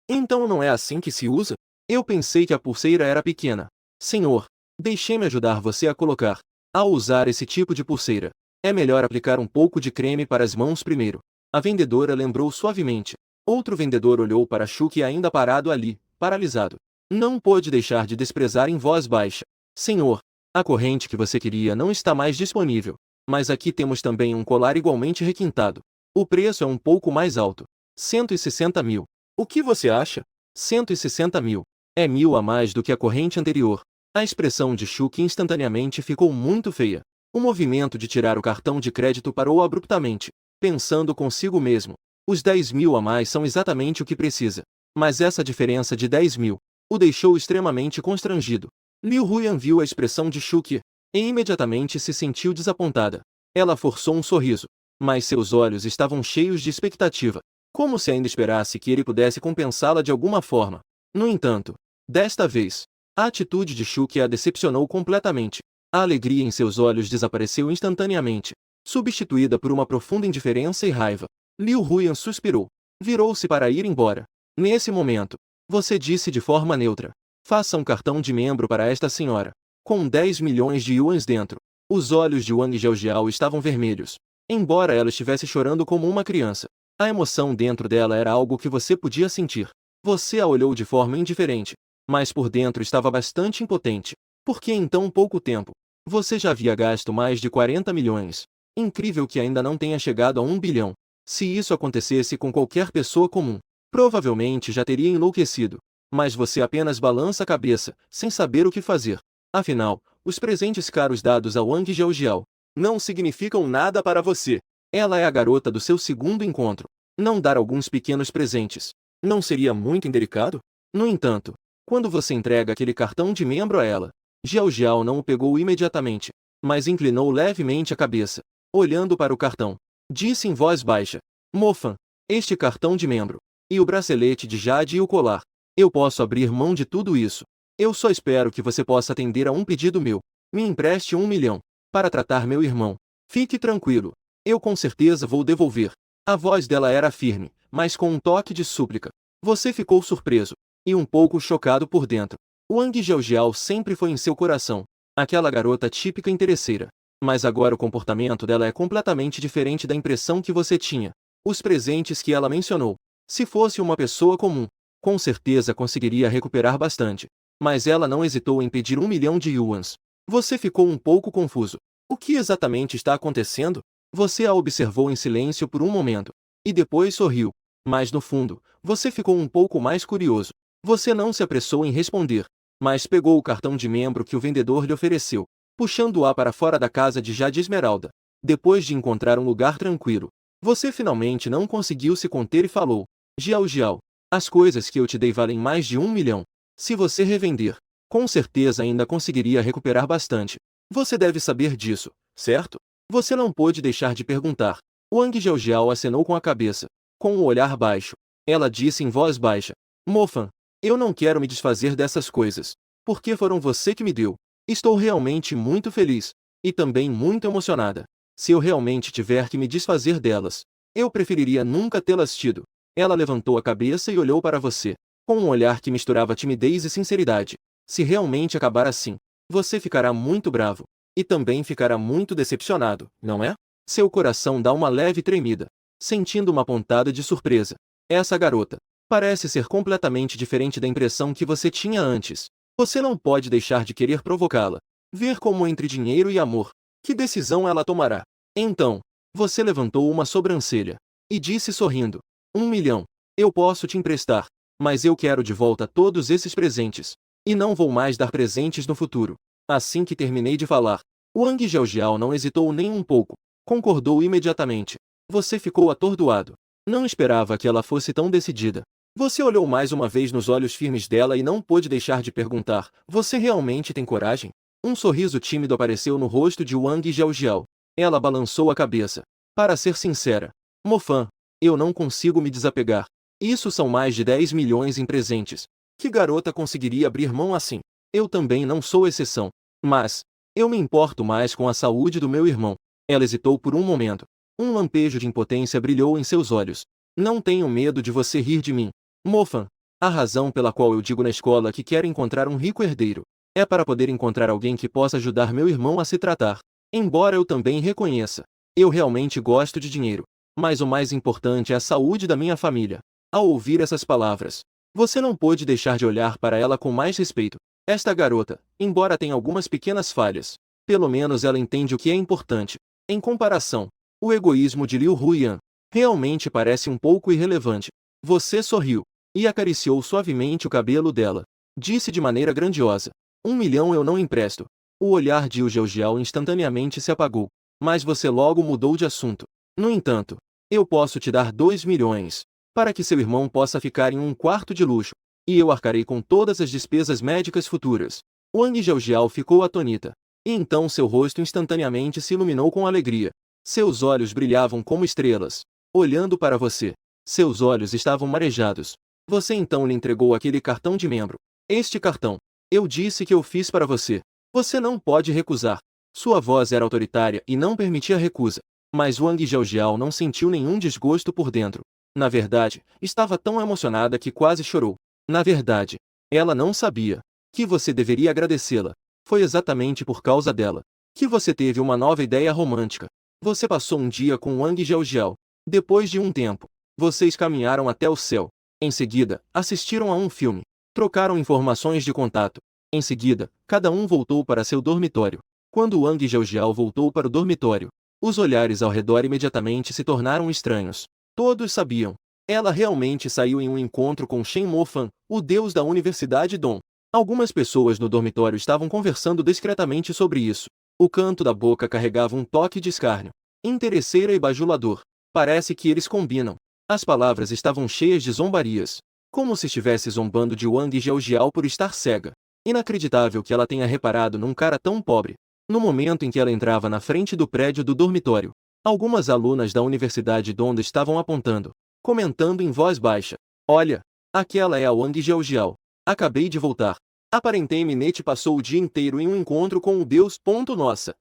Então não é assim que se usa? Eu pensei que a pulseira era pequena. Senhor, deixe-me ajudar você a colocar. Ao usar esse tipo de pulseira, é melhor aplicar um pouco de creme para as mãos primeiro. A vendedora lembrou suavemente. Outro vendedor olhou para Shuki ainda parado ali, paralisado. Não pôde deixar de desprezar em voz baixa. Senhor, a corrente que você queria não está mais disponível. Mas aqui temos também um colar igualmente requintado. O preço é um pouco mais alto. 160 mil. O que você acha? 160 mil. É 1.000 a mais do que a corrente anterior. A expressão de Shuki instantaneamente ficou muito feia. O movimento de tirar o cartão de crédito parou abruptamente, pensando consigo mesmo. Os 10 mil a mais são exatamente o que precisa. Mas essa diferença de 10 mil o deixou extremamente constrangido. Liu Huyan viu a expressão de Shuki e imediatamente se sentiu desapontada. Ela forçou um sorriso, mas seus olhos estavam cheios de expectativa, como se ainda esperasse que ele pudesse compensá-la de alguma forma. No entanto, desta vez, a atitude de Shuki a decepcionou completamente. A alegria em seus olhos desapareceu instantaneamente, substituída por uma profunda indiferença e raiva. Liu Huyan suspirou. Virou-se para ir embora. Nesse momento, você disse de forma neutra: faça um cartão de membro para esta senhora, com 10 milhões de yuans dentro. Os olhos de Wang Jiaojiao estavam vermelhos. Embora ela estivesse chorando como uma criança, a emoção dentro dela era algo que você podia sentir. Você a olhou de forma indiferente, mas por dentro estava bastante impotente. Por que em tão pouco tempo? Você já havia gasto mais de 40 milhões. Incrível que ainda não tenha chegado a 1 bilhão. Se isso acontecesse com qualquer pessoa comum, provavelmente já teria enlouquecido. Mas você apenas balança a cabeça, sem saber o que fazer. Afinal, os presentes caros dados a Wang Jiaojiao não significam nada para você. Ela é a garota do seu segundo encontro. Não dar alguns pequenos presentes não seria muito indelicado? No entanto, Quando você entrega aquele cartão de membro a ela, Xiao Xiao não o pegou imediatamente, mas inclinou levemente a cabeça, olhando para o cartão. Disse em voz baixa: Mofan, este cartão de membro, e o bracelete de jade e o colar. Eu posso abrir mão de tudo isso. Eu só espero que você possa atender a um pedido meu. Me empreste 1 milhão, para tratar meu irmão. Fique tranquilo. Eu com certeza vou devolver. A voz dela era firme, mas com um toque de súplica. Você ficou surpreso, e um pouco chocado por dentro. Wang Jiaojiao sempre foi em seu coração, aquela garota típica interesseira. Mas agora o comportamento dela é completamente diferente da impressão que você tinha. Os presentes que ela mencionou. Se fosse uma pessoa comum, com certeza conseguiria recuperar bastante. Mas ela não hesitou em pedir 1 milhão de yuans. Você ficou um pouco confuso. O que exatamente está acontecendo? Você a observou em silêncio por um momento. E depois sorriu. Mas no fundo, você ficou um pouco mais curioso. Você não se apressou em responder, mas pegou o cartão de membro que o vendedor lhe ofereceu, puxando-a para fora da casa de Jade Esmeralda. Depois de encontrar um lugar tranquilo, você finalmente não conseguiu se conter e falou: Jiao Jiao, as coisas que eu te dei valem mais de 1 milhão. Se você revender, com certeza ainda conseguiria recuperar bastante. Você deve saber disso, certo? Você não pôde deixar de perguntar. Wang Jiaojiao acenou com a cabeça, com um olhar baixo. Ela disse em voz baixa: Mofan, eu não quero me desfazer dessas coisas, porque foram você que me deu. Estou realmente muito feliz, e também muito emocionada. Se eu realmente tiver que me desfazer delas, eu preferiria nunca tê-las tido. Ela levantou a cabeça e olhou para você, com um olhar que misturava timidez e sinceridade. Se realmente acabar assim, você ficará muito bravo, e também ficará muito decepcionado, não é? Seu coração dá uma leve tremida, sentindo uma pontada de surpresa. Essa garota parece ser completamente diferente da impressão que você tinha antes. Você não pode deixar de querer provocá-la. Ver como entre dinheiro e amor, que decisão ela tomará. Então, você levantou uma sobrancelha e disse sorrindo: 1 milhão. Eu posso te emprestar, mas eu quero de volta todos esses presentes. E não vou mais dar presentes no futuro. Assim que terminei de falar, Wang Jiaojiao não hesitou nem um pouco. Concordou imediatamente. Você ficou atordoado. Não esperava que ela fosse tão decidida. Você olhou mais uma vez nos olhos firmes dela e não pôde deixar de perguntar: Você realmente tem coragem? Um sorriso tímido apareceu no rosto de Wang Jiaojiao. Ela balançou a cabeça. Para ser sincera, Mofan, eu não consigo me desapegar. Isso são mais de 10 milhões em presentes. Que garota conseguiria abrir mão assim? Eu também não sou exceção. Mas, eu me importo mais com a saúde do meu irmão. Ela hesitou por um momento. Um lampejo de impotência brilhou em seus olhos. Não tenho medo de você rir de mim. Mofan, a razão pela qual eu digo na escola que quero encontrar um rico herdeiro é para poder encontrar alguém que possa ajudar meu irmão a se tratar. Embora eu também reconheça, eu realmente gosto de dinheiro, mas o mais importante é a saúde da minha família. Ao ouvir essas palavras, você não pôde deixar de olhar para ela com mais respeito. Esta garota, embora tenha algumas pequenas falhas, pelo menos ela entende o que é importante. Em comparação, o egoísmo de Liu Huiyan realmente parece um pouco irrelevante. Você sorriu e acariciou suavemente o cabelo dela. Disse de maneira grandiosa: 1 milhão eu não empresto. O olhar de Liu Jiaojiao instantaneamente se apagou, mas você logo mudou de assunto. No entanto, eu posso te dar 2 milhões, para que seu irmão possa ficar em um quarto de luxo, e eu arcarei com todas as despesas médicas futuras. Wang Jiaojiao ficou atonita, e então seu rosto instantaneamente se iluminou com alegria. Seus olhos brilhavam como estrelas, olhando para você. Seus olhos estavam marejados. Você então lhe entregou aquele cartão de membro. Este cartão, eu disse que eu fiz para você. Você não pode recusar. Sua voz era autoritária e não permitia recusa. Mas Wang Jiaojiao não sentiu nenhum desgosto por dentro. Na verdade, estava tão emocionada que quase chorou. Na verdade, ela não sabia que você deveria agradecê-la. Foi exatamente por causa dela que você teve uma nova ideia romântica. Você passou um dia com Wang Jiaojiao. Depois de um tempo, vocês caminharam até o céu. Em seguida, assistiram a um filme. Trocaram informações de contato. Em seguida, cada um voltou para seu dormitório. Quando Wang Jiaojiao voltou para o dormitório, os olhares ao redor imediatamente se tornaram estranhos. Todos sabiam. Ela realmente saiu em um encontro com Shen Mofan, o deus da Universidade Dong. Algumas pessoas no dormitório estavam conversando discretamente sobre isso. O canto da boca carregava um toque de escárnio. Interesseira e bajulador. Parece que eles combinam. As palavras estavam cheias de zombarias. como se estivesse zombando de Wang Jiaojiao por estar cega. Inacreditável que ela tenha reparado num cara tão pobre. No momento em que ela entrava na frente do prédio do dormitório, algumas alunas da Universidade Donda estavam apontando, comentando em voz baixa: "Olha, aquela é a Wang Jiaojiao. Acabei de voltar. Aparentemente passou o dia inteiro em um encontro com o Deus. Nossa.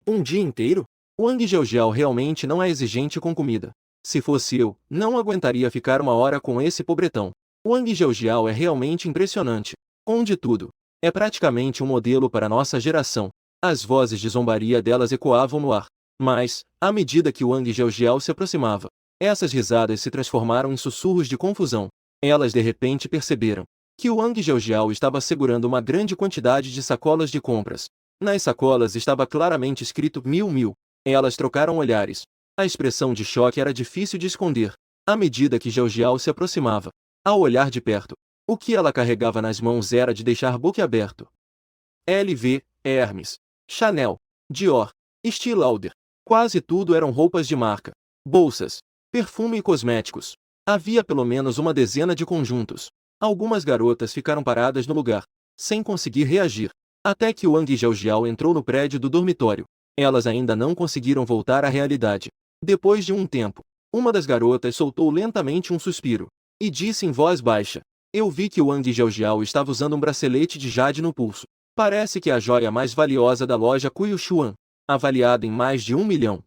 Um dia inteiro? Wang Jiaojiao realmente não é exigente com comida. Se fosse eu, não aguentaria ficar uma hora com esse pobretão. Wang Jiaojiao é realmente impressionante. Onde tudo. É praticamente um modelo para nossa geração." As vozes de zombaria delas ecoavam no ar. Mas, à medida que Wang Jiaojiao se aproximava, essas risadas se transformaram em sussurros de confusão. Elas de repente perceberam que Wang Jiaojiao estava segurando uma grande quantidade de sacolas de compras. Nas sacolas estava claramente escrito 1000. Elas trocaram olhares. A expressão de choque era difícil de esconder, à medida que Jiaojiao se aproximava. Ao olhar de perto, o que ela carregava nas mãos era de deixar boquiaberto. LV, Hermes, Chanel, Dior, Estée Lauder. Quase tudo eram roupas de marca, bolsas, perfume e cosméticos. Havia pelo menos uma dezena de conjuntos. Algumas garotas ficaram paradas no lugar, sem conseguir reagir, até que Wang Jiaojiao entrou no prédio do dormitório. Elas ainda não conseguiram voltar à realidade. Depois de um tempo, uma das garotas soltou lentamente um suspiro e disse em voz baixa: "Eu vi que Wang Jiaojiao estava usando um bracelete de jade no pulso. Parece que é a joia mais valiosa da loja Kuyushuan, avaliada em mais de 1 milhão."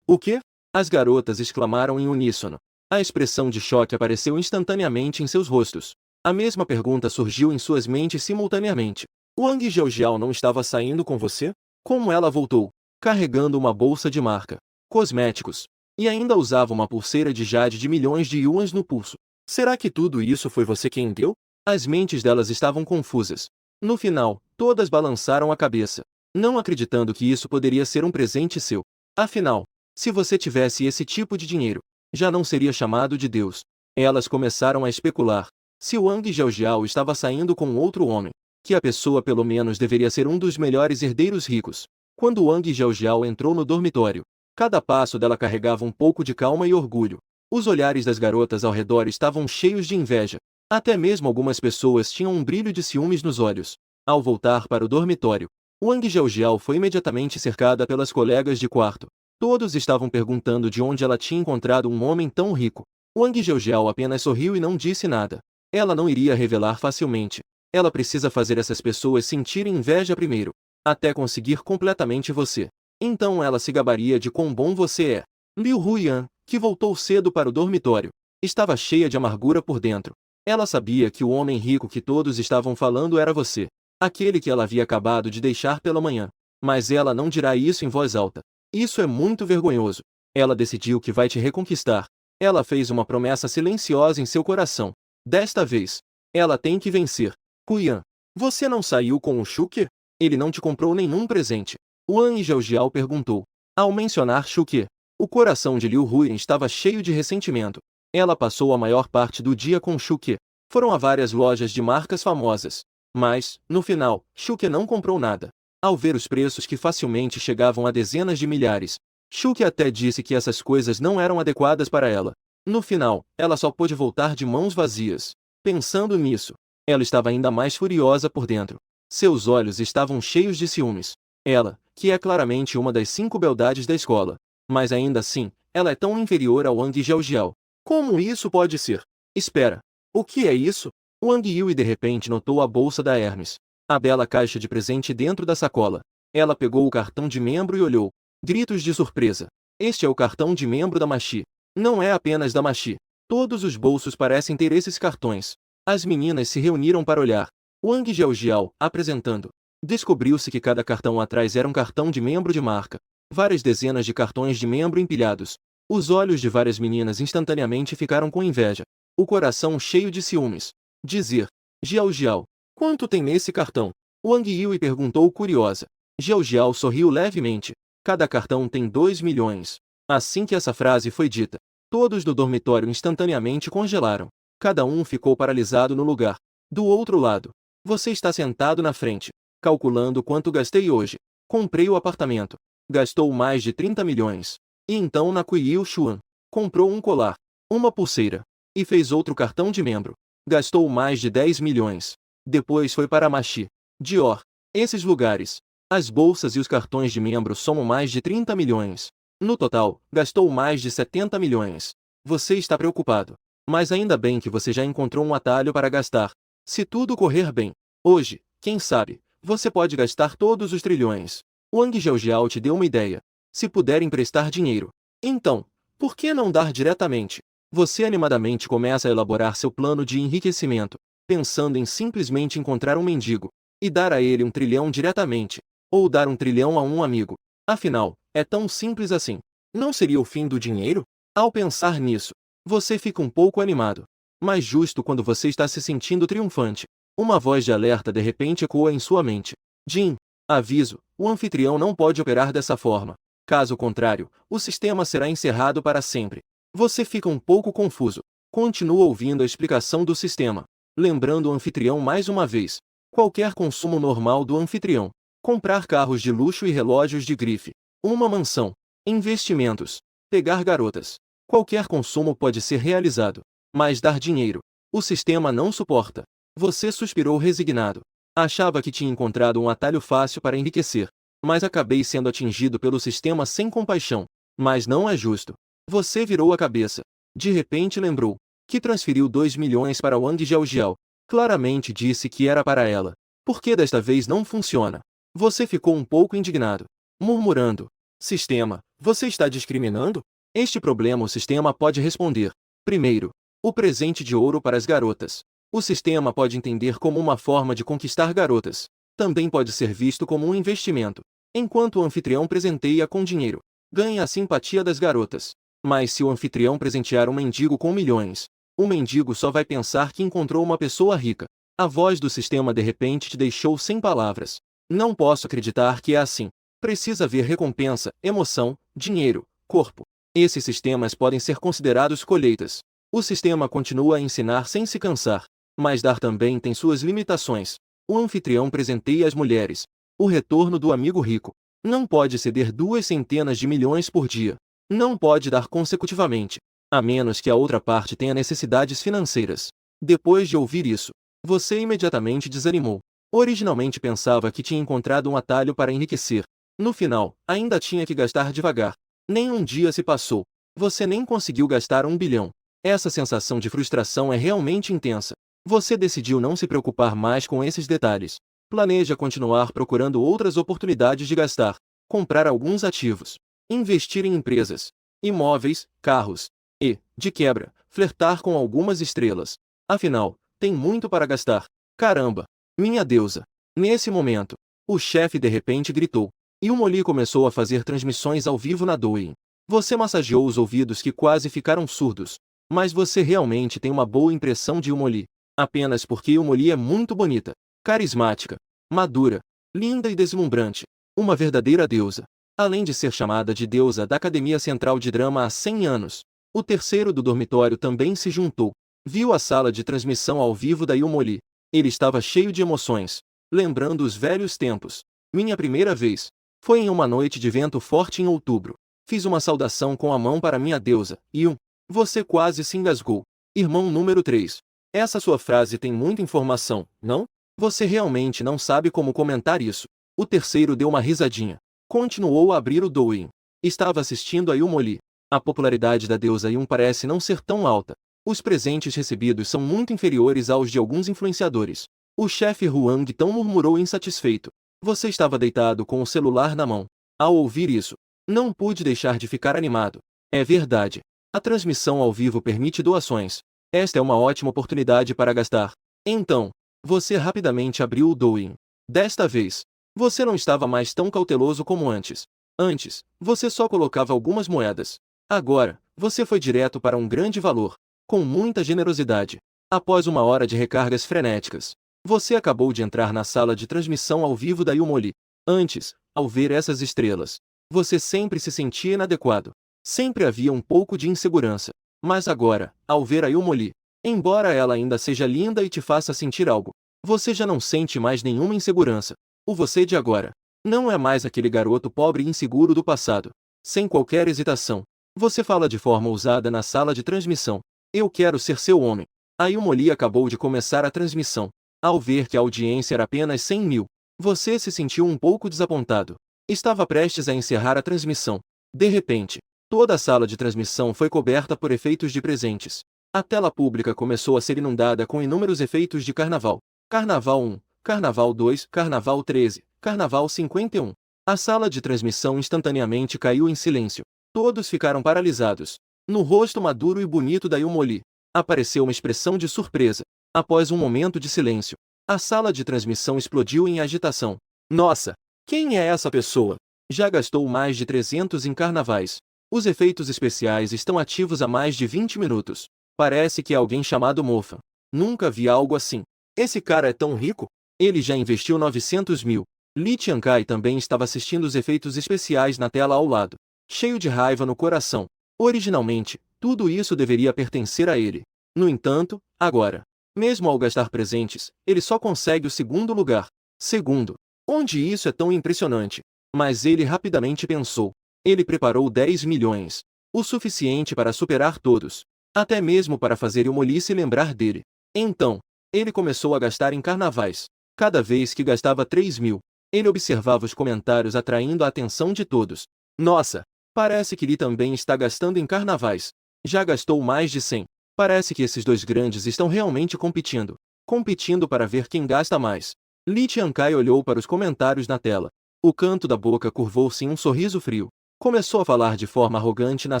"O quê?" as garotas exclamaram em uníssono. A expressão de choque apareceu instantaneamente em seus rostos. A mesma pergunta surgiu em suas mentes simultaneamente. "Wang Jiaojiao não estava saindo com você? Como ela voltou?" "Carregando uma bolsa de marca, cosméticos, e ainda usava uma pulseira de jade de milhões de yuans no pulso. Será que tudo isso foi você quem deu?" As mentes delas estavam confusas. No final, todas balançaram a cabeça, não acreditando que isso poderia ser um presente seu. Afinal, se você tivesse esse tipo de dinheiro, já não seria chamado de Deus. Elas começaram a especular. Se Wang Jiaojiao estava saindo com outro homem, que a pessoa pelo menos deveria ser um dos melhores herdeiros ricos. Quando Wang Jiaojiao entrou no dormitório, cada passo dela carregava um pouco de calma e orgulho. Os olhares das garotas ao redor estavam cheios de inveja. Até mesmo algumas pessoas tinham um brilho de ciúmes nos olhos. Ao voltar para o dormitório, Wang Jiaojiao foi imediatamente cercada pelas colegas de quarto. Todos estavam perguntando de onde ela tinha encontrado um homem tão rico. Wang Jiaojiao apenas sorriu e não disse nada. Ela não iria revelar facilmente. Ela precisa fazer essas pessoas sentirem inveja primeiro, até conseguir completamente você. Então ela se gabaria de quão bom você é. Liu Huyan, que voltou cedo para o dormitório, estava cheia de amargura por dentro. Ela sabia que o homem rico que todos estavam falando era você, aquele que ela havia acabado de deixar pela manhã. Mas ela não dirá isso em voz alta. Isso é muito vergonhoso. Ela decidiu que vai te reconquistar. Ela fez uma promessa silenciosa em seu coração. Desta vez, ela tem que vencer. Huyan, você não saiu com o Shuke? Ele não te comprou nenhum presente? Wang Jiaojiao perguntou. Ao mencionar Shuke, o coração de Liu Huyan estava cheio de ressentimento. Ela passou a maior parte do dia com Shuke. Foram a várias lojas de marcas famosas. Mas, no final, Shuke não comprou nada. Ao ver os preços que facilmente chegavam a dezenas de milhares, Shuke até disse que essas coisas não eram adequadas para ela. No final, ela só pôde voltar de mãos vazias. Pensando nisso, ela estava ainda mais furiosa por dentro. Seus olhos estavam cheios de ciúmes. Ela, que é claramente uma das 5 beldades da escola, mas ainda assim, ela é tão inferior ao Wang Jiaojiao. Como isso pode ser? Espera. O que é isso? Wang Yui de repente notou a bolsa da Hermes. A bela caixa de presente dentro da sacola. Ela pegou o cartão de membro e olhou. Gritos de surpresa. Este é o cartão de membro da Machi. Não é apenas da Machi. Todos os bolsos parecem ter esses cartões. As meninas se reuniram para olhar. Wang Jiaojiao, apresentando. Descobriu-se que cada cartão atrás era um cartão de membro de marca. Várias dezenas de cartões de membro empilhados. Os olhos de várias meninas instantaneamente ficaram com inveja. O coração cheio de ciúmes. Dizer. Jiaojiao, quanto tem nesse cartão? Wang Yui perguntou curiosa. Jiaojiao sorriu levemente. Cada cartão tem 2 milhões. Assim que essa frase foi dita, todos do dormitório instantaneamente congelaram. Cada um ficou paralisado no lugar. Do outro lado, você está sentado na frente, calculando quanto gastei hoje. Comprei o apartamento. Gastou mais de 30 milhões. E então na Kuyushuan, comprou um colar, uma pulseira, E fez outro cartão de membro. Gastou mais de 10 milhões. Depois foi para Machi, Dior. Esses lugares. As bolsas e os cartões de membro somam mais de 30 milhões. No total, gastou mais de 70 milhões. Você está preocupado. Mas ainda bem que você já encontrou um atalho para gastar. Se tudo correr bem, hoje, quem sabe, você pode gastar todos os trilhões. Wang Zhaojiao te deu uma ideia. Se puder emprestar dinheiro, então, por que não dar diretamente? Você animadamente começa a elaborar seu plano de enriquecimento, pensando em simplesmente encontrar um mendigo e dar a ele 1 trilhão diretamente, ou dar 1 trilhão a um amigo. Afinal, é tão simples assim. Não seria o fim do dinheiro? Ao pensar nisso, você fica um pouco animado. Mas justo quando você está se sentindo triunfante, uma voz de alerta de repente ecoa em sua mente. Jim, aviso, o anfitrião não pode operar dessa forma. Caso contrário, o sistema será encerrado para sempre. Você fica um pouco confuso. Continua ouvindo a explicação do sistema. Lembrando o anfitrião mais uma vez. Qualquer consumo normal do anfitrião. Comprar carros de luxo e relógios de grife. Uma mansão. Investimentos. Pegar garotas. Qualquer consumo pode ser realizado. Mas dar dinheiro. O sistema não suporta. Você suspirou resignado. Achava que tinha encontrado um atalho fácil para enriquecer. Mas acabei sendo atingido pelo sistema sem compaixão. Mas não é justo. Você virou a cabeça. De repente lembrou que transferiu 2 milhões para Wang Zhaojiao. Claramente disse que era para ela. Por que desta vez não funciona? Você ficou um pouco indignado, murmurando. Sistema, você está discriminando? Este problema o sistema pode responder. Primeiro, o presente de ouro para as garotas. O sistema pode entender como uma forma de conquistar garotas. Também pode ser visto como um investimento. Enquanto o anfitrião presenteia com dinheiro, ganha a simpatia das garotas. Mas se o anfitrião presentear um mendigo com milhões, o mendigo só vai pensar que encontrou uma pessoa rica. A voz do sistema de repente te deixou sem palavras. Não posso acreditar que é assim. Precisa haver recompensa, emoção, dinheiro, corpo. Esses sistemas podem ser considerados colheitas. O sistema continua a ensinar sem se cansar. Mas dar também tem suas limitações. O anfitrião presenteia as mulheres. O retorno do amigo rico. Não pode ceder 2 centenas de milhões por dia. Não pode dar consecutivamente. A menos que a outra parte tenha necessidades financeiras. Depois de ouvir isso, você imediatamente desanimou. Originalmente pensava que tinha encontrado um atalho para enriquecer. No final, ainda tinha que gastar devagar. Nem um dia se passou. Você nem conseguiu gastar 1 bilhão. Essa sensação de frustração é realmente intensa. Você decidiu não se preocupar mais com esses detalhes. Planeja continuar procurando outras oportunidades de gastar. Comprar alguns ativos. Investir em empresas, imóveis, carros. E, de quebra, flertar com algumas estrelas. Afinal, tem muito para gastar. Caramba! Minha deusa! Nesse momento, o chefe de repente gritou. E o Molly começou a fazer transmissões ao vivo na Douyin. Você massageou os ouvidos que quase ficaram surdos. Mas você realmente tem uma boa impressão de Molly. Apenas porque Molly é muito bonita, carismática, madura, linda e deslumbrante. Uma verdadeira deusa. Além de ser chamada de deusa da Academia Central de Drama há 100 anos. O terceiro do dormitório também se juntou. Viu a sala de transmissão ao vivo da Molly. Ele estava cheio de emoções, lembrando os velhos tempos. Minha primeira vez foi em uma noite de vento forte em outubro. Fiz uma saudação com a mão para minha deusa, e você quase se engasgou. Irmão número 3. Essa sua frase tem muita informação, não? Você realmente não sabe como comentar isso. O terceiro deu uma risadinha. Continuou a abrir o Douyin. Estava assistindo a Molly. A popularidade da deusa parece não ser tão alta. Os presentes recebidos são muito inferiores aos de alguns influenciadores. O chefe Huang Tão murmurou insatisfeito. Você estava deitado com o celular na mão. Ao ouvir isso, não pude deixar de ficar animado. É verdade. A transmissão ao vivo permite doações. Esta é uma ótima oportunidade para gastar. Então, você rapidamente abriu o Douyin. Desta vez, você não estava mais tão cauteloso como antes. Antes, você só colocava algumas moedas. Agora, você foi direto para um grande valor. Com muita generosidade. Após 1 hora de recargas frenéticas, você acabou de entrar na sala de transmissão ao vivo da Molly. Antes, ao ver essas estrelas, você sempre se sentia inadequado. Sempre havia um pouco de insegurança. Mas agora, ao ver a Molly, embora ela ainda seja linda e te faça sentir algo, você já não sente mais nenhuma insegurança. O você de agora não é mais aquele garoto pobre e inseguro do passado. Sem qualquer hesitação, você fala de forma ousada na sala de transmissão. Eu quero ser seu homem. A Yumoli acabou de começar a transmissão. Ao ver que a audiência era apenas 100 mil, você se sentiu um pouco desapontado. Estava prestes a encerrar a transmissão. De repente, toda a sala de transmissão foi coberta por efeitos de presentes. A tela pública começou a ser inundada com inúmeros efeitos de carnaval. Carnaval 1, Carnaval 2, Carnaval 13, Carnaval 51. A sala de transmissão instantaneamente caiu em silêncio. Todos ficaram paralisados. No rosto maduro e bonito da Yumoli, apareceu uma expressão de surpresa. Após um momento de silêncio, a sala de transmissão explodiu em agitação. Nossa! Quem é essa pessoa? Já gastou mais de 300 em carnavais. Os efeitos especiais estão ativos há mais de 20 minutos. Parece que é alguém chamado Mofa. Nunca vi algo assim. Esse cara é tão rico? Ele já investiu 900 mil. Lee Chiang-kai também estava assistindo os efeitos especiais na tela ao lado, cheio de raiva no coração. Originalmente, tudo isso deveria pertencer a ele. No entanto, agora, mesmo ao gastar presentes, ele só consegue o segundo lugar. Segundo, onde isso é tão impressionante? Mas ele rapidamente pensou. Ele preparou 10 milhões. O suficiente para superar todos. Até mesmo para fazer Yumoli se lembrar dele. Então, ele começou a gastar em carnavais. Cada vez que gastava 3 mil, ele observava os comentários atraindo a atenção de todos. Nossa! Parece que Lee também está gastando em carnavais. Já gastou mais de 100. Parece que esses dois grandes estão realmente competindo. Competindo para ver quem gasta mais. Lee Chiang-kai olhou para os comentários na tela. O canto da boca curvou-se em um sorriso frio. Começou a falar de forma arrogante na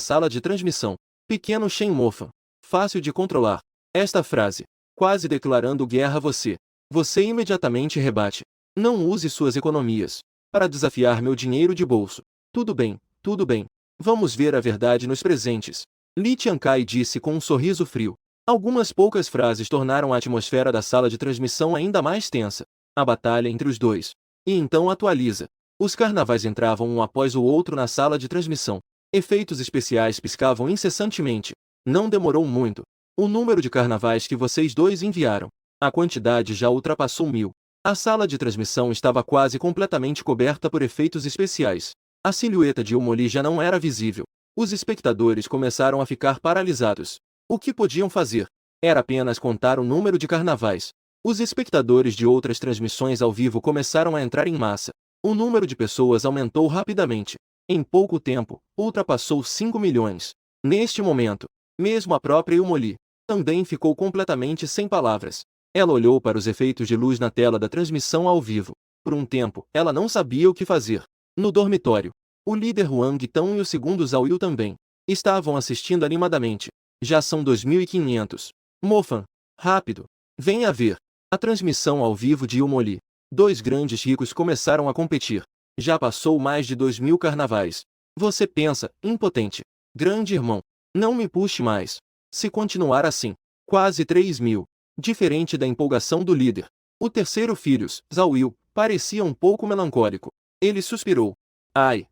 sala de transmissão. Pequeno Shen Mofa. Fácil de controlar. Esta frase, quase declarando guerra a você. Você imediatamente rebate. Não use suas economias para desafiar meu dinheiro de bolso. Tudo bem. Tudo bem. Vamos ver a verdade nos presentes. Lee Chiang-kai disse com um sorriso frio. Algumas poucas frases tornaram a atmosfera da sala de transmissão ainda mais tensa. A batalha entre os dois. E então atualiza. Os carnavais entravam um após o outro na sala de transmissão. Efeitos especiais piscavam incessantemente. Não demorou muito. O número de carnavais que vocês dois enviaram. A quantidade já ultrapassou 1000. A sala de transmissão estava quase completamente coberta por efeitos especiais. A silhueta de Yumoli já não era visível. Os espectadores começaram a ficar paralisados. O que podiam fazer? Era apenas contar o número de carnavais. Os espectadores de outras transmissões ao vivo começaram a entrar em massa. O número de pessoas aumentou rapidamente. Em pouco tempo, ultrapassou 5 milhões. Neste momento, mesmo a própria Yumoli também ficou completamente sem palavras. Ela olhou para os efeitos de luz na tela da transmissão ao vivo. Por um tempo, ela não sabia o que fazer. No dormitório, o líder Huang Tong e o segundo Zhao Yu também estavam assistindo animadamente. Já são 2500. Mofan, rápido, venha ver. A transmissão ao vivo de Yumoli. Dois grandes ricos começaram a competir. Já passou mais de 2000 carnavais. Você pensa, impotente. Grande irmão, não me puxe mais. Se continuar assim, quase 3000. Diferente da empolgação do líder. O terceiro filho, Zhao Yu, parecia um pouco melancólico. Ele suspirou. Ai!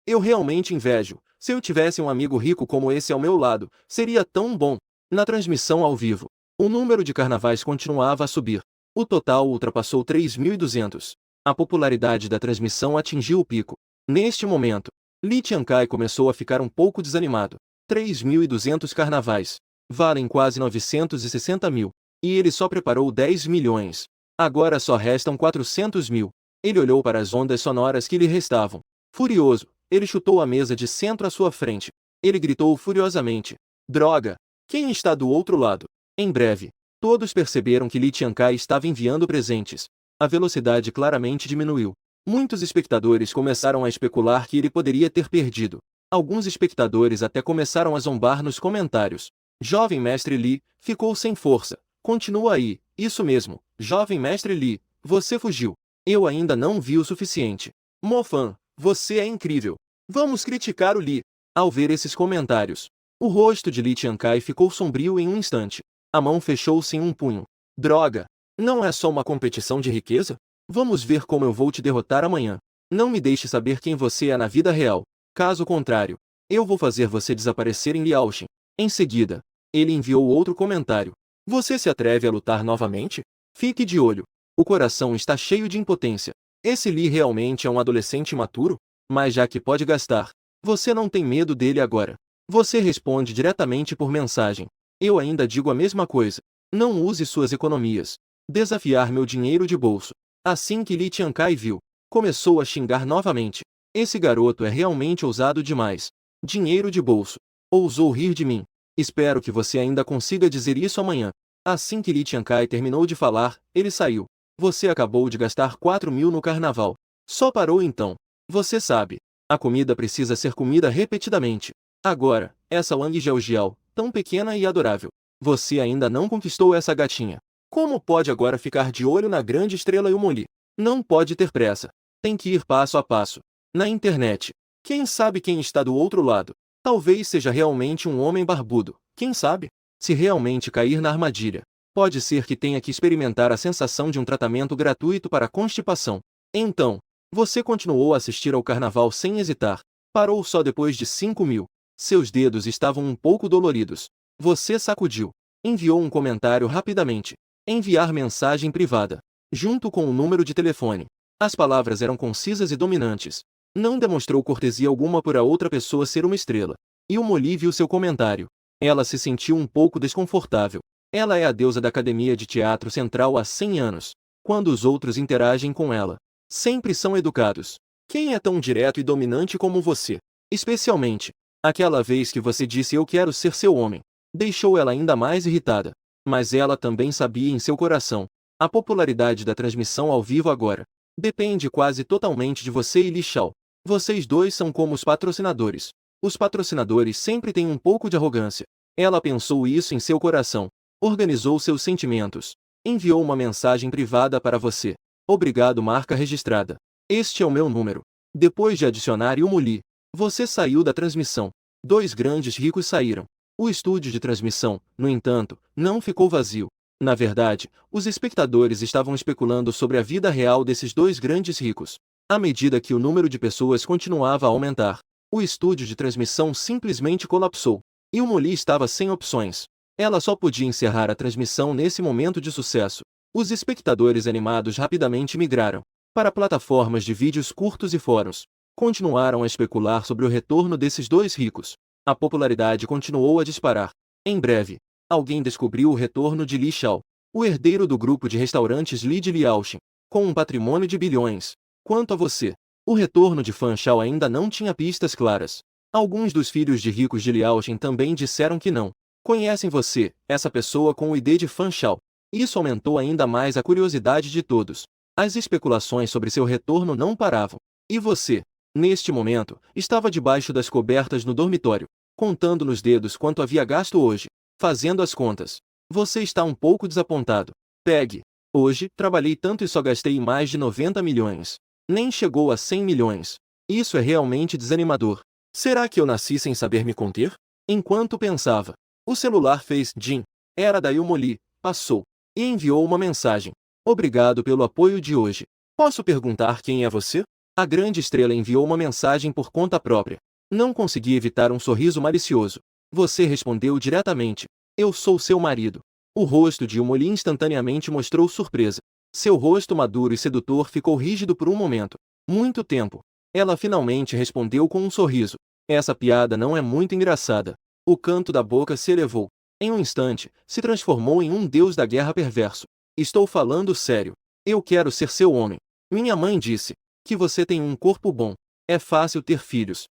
Eu realmente invejo. Se eu tivesse um amigo rico como esse ao meu lado, seria tão bom. Na transmissão ao vivo, o número de carnavais continuava a subir. O total ultrapassou 3200. A popularidade da transmissão atingiu o pico. Neste momento, Lee Chiang-kai começou a ficar um pouco desanimado. 3200 carnavais. Valem quase 960 mil. E ele só preparou 10 milhões. Agora só restam 400 mil. Ele olhou para as ondas sonoras que lhe restavam. Furioso, ele chutou a mesa de centro à sua frente. Ele gritou furiosamente. Droga! Quem está do outro lado? Em breve, todos perceberam que Lee Chiang-kai estava enviando presentes. A velocidade claramente diminuiu. Muitos espectadores começaram a especular que ele poderia ter perdido. Alguns espectadores até começaram a zombar nos comentários. Jovem mestre Lee, ficou sem força. Continua aí, isso mesmo, jovem mestre Lee, você fugiu. Eu ainda não vi o suficiente. Mofan, você é incrível. Vamos criticar o Lee. Ao ver esses comentários, o rosto de Lee Chiang-kai ficou sombrio em um instante. A mão fechou-se em um punho. Droga! Não é só uma competição de riqueza? Vamos ver como eu vou te derrotar amanhã. Não me deixe saber quem você é na vida real. Caso contrário, eu vou fazer você desaparecer em Liaoxin. Em seguida, ele enviou outro comentário. Você se atreve a lutar novamente? Fique de olho. O coração está cheio de impotência. Esse Lee realmente é um adolescente imaturo? Mas já que pode gastar, você não tem medo dele agora. Você responde diretamente por mensagem. Eu ainda digo a mesma coisa. Não use suas economias. Desafiar meu dinheiro de bolso. Assim que Li Tiankai viu, começou a xingar novamente. Esse garoto é realmente ousado demais. Dinheiro de bolso. Ousou rir de mim. Espero que você ainda consiga dizer isso amanhã. Assim que Li Tiankai terminou de falar, ele saiu. Você acabou de gastar 4.000 no carnaval. Só parou então. Você sabe. A comida precisa ser comida repetidamente. Agora, essa Wang Jiaojiao, tão pequena e adorável. Você ainda não conquistou essa gatinha. Como pode agora ficar de olho na grande estrela Yumoli? Não pode ter pressa. Tem que ir passo a passo. Na internet. Quem sabe quem está do outro lado? Talvez seja realmente um homem barbudo. Quem sabe? Se realmente cair na armadilha, pode ser que tenha que experimentar a sensação de um tratamento gratuito para a constipação. Então, você continuou a assistir ao carnaval sem hesitar. Parou só depois de 5.000. Seus dedos estavam um pouco doloridos. Você sacudiu. Enviou um comentário rapidamente. Enviar mensagem privada. Junto com o número de telefone. As palavras eram concisas e dominantes. Não demonstrou cortesia alguma por a outra pessoa ser uma estrela. E o Molly viu seu comentário. Ela se sentiu um pouco desconfortável. Ela é a deusa da Academia de Teatro Central há 100 anos. Quando os outros interagem com ela, sempre são educados. Quem é tão direto e dominante como você? Especialmente, aquela vez que você disse eu quero ser seu homem. Deixou ela ainda mais irritada. Mas ela também sabia em seu coração. A popularidade da transmissão ao vivo agora depende quase totalmente de você e Li Xiao. Vocês dois são como os patrocinadores. Os patrocinadores sempre têm um pouco de arrogância. Ela pensou isso em seu coração. Organizou seus sentimentos. Enviou uma mensagem privada para você. Obrigado, marca registrada. Este é o meu número. Depois de adicionar Yumoli, você saiu da transmissão. Dois grandes ricos saíram. O estúdio de transmissão, no entanto, não ficou vazio. Na verdade, os espectadores estavam especulando sobre a vida real desses dois grandes ricos. À medida que o número de pessoas continuava a aumentar, o estúdio de transmissão simplesmente colapsou. E o Molly estava sem opções. Ela só podia encerrar a transmissão nesse momento de sucesso. Os espectadores animados rapidamente migraram para plataformas de vídeos curtos e fóruns. Continuaram a especular sobre o retorno desses dois ricos. A popularidade continuou a disparar. Em breve, alguém descobriu o retorno de Li Xiao, o herdeiro do grupo de restaurantes Li de Liaoxin, com um patrimônio de bilhões. Quanto a você, o retorno de Fan Shao ainda não tinha pistas claras. Alguns dos filhos de ricos de Liaoxin também disseram que não conhecem você, essa pessoa com o ID de Fan Shao. Isso aumentou ainda mais a curiosidade de todos. As especulações sobre seu retorno não paravam. E você, neste momento, estava debaixo das cobertas no dormitório, contando nos dedos quanto havia gasto hoje, fazendo as contas. Você está um pouco desapontado. Pegue. Hoje, trabalhei tanto e só gastei mais de 90 milhões. Nem chegou a 100 milhões. Isso é realmente desanimador. Será que eu nasci sem saber me conter? Enquanto pensava, o celular fez Jim. Era da Yumoli. Passou. E enviou uma mensagem. Obrigado pelo apoio de hoje. Posso perguntar quem é você? A grande estrela enviou uma mensagem por conta própria. Não consegui evitar um sorriso malicioso. Você respondeu diretamente. Eu sou seu marido. O rosto de Yumoli instantaneamente mostrou surpresa. Seu rosto maduro e sedutor ficou rígido por um momento. Muito tempo. Ela finalmente respondeu com um sorriso. Essa piada não é muito engraçada. O canto da boca se elevou. Em um instante, se transformou em um deus da guerra perverso. Estou falando sério. Eu quero ser seu homem. Minha mãe disse que você tem um corpo bom. É fácil ter filhos.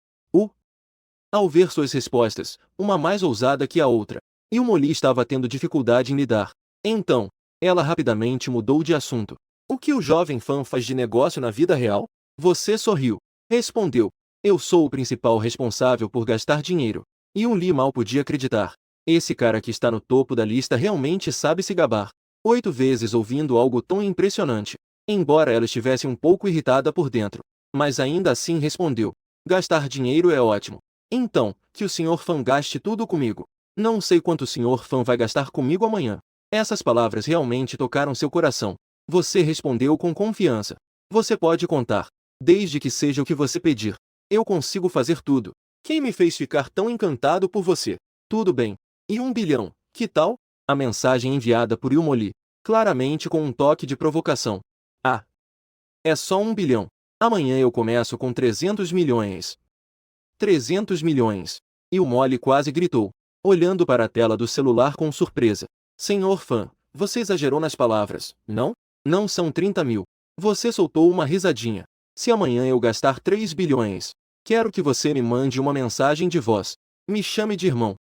Ao ver suas respostas, uma mais ousada que a outra, e o Molly estava tendo dificuldade em lidar. Então, ela rapidamente mudou de assunto. O que o jovem fã faz de negócio na vida real? Você sorriu. Respondeu. Eu sou o principal responsável por gastar dinheiro. E um Lee mal podia acreditar. Esse cara que está no topo da lista realmente sabe se gabar. 8 vezes ouvindo algo tão impressionante. Embora ela estivesse um pouco irritada por dentro. Mas ainda assim respondeu. Gastar dinheiro é ótimo. Então, que o Sr. Fan gaste tudo comigo. Não sei quanto o Sr. Fan vai gastar comigo amanhã. Essas palavras realmente tocaram seu coração. Você respondeu com confiança. Você pode contar. Desde que seja o que você pedir. Eu consigo fazer tudo. Quem me fez ficar tão encantado por você? Tudo bem. E 1 bilhão, que tal? A mensagem enviada por Yumoli, claramente com um toque de provocação. Ah! É só 1 bilhão. Amanhã eu começo com 300 milhões. 300 milhões. E o Molly quase gritou. olhando para a tela do celular com surpresa. Senhor Fan, você exagerou nas palavras, não? Não são 30 mil. Você soltou uma risadinha. Se amanhã eu gastar 3 bilhões, quero que você me mande uma mensagem de voz. Me chame de irmão.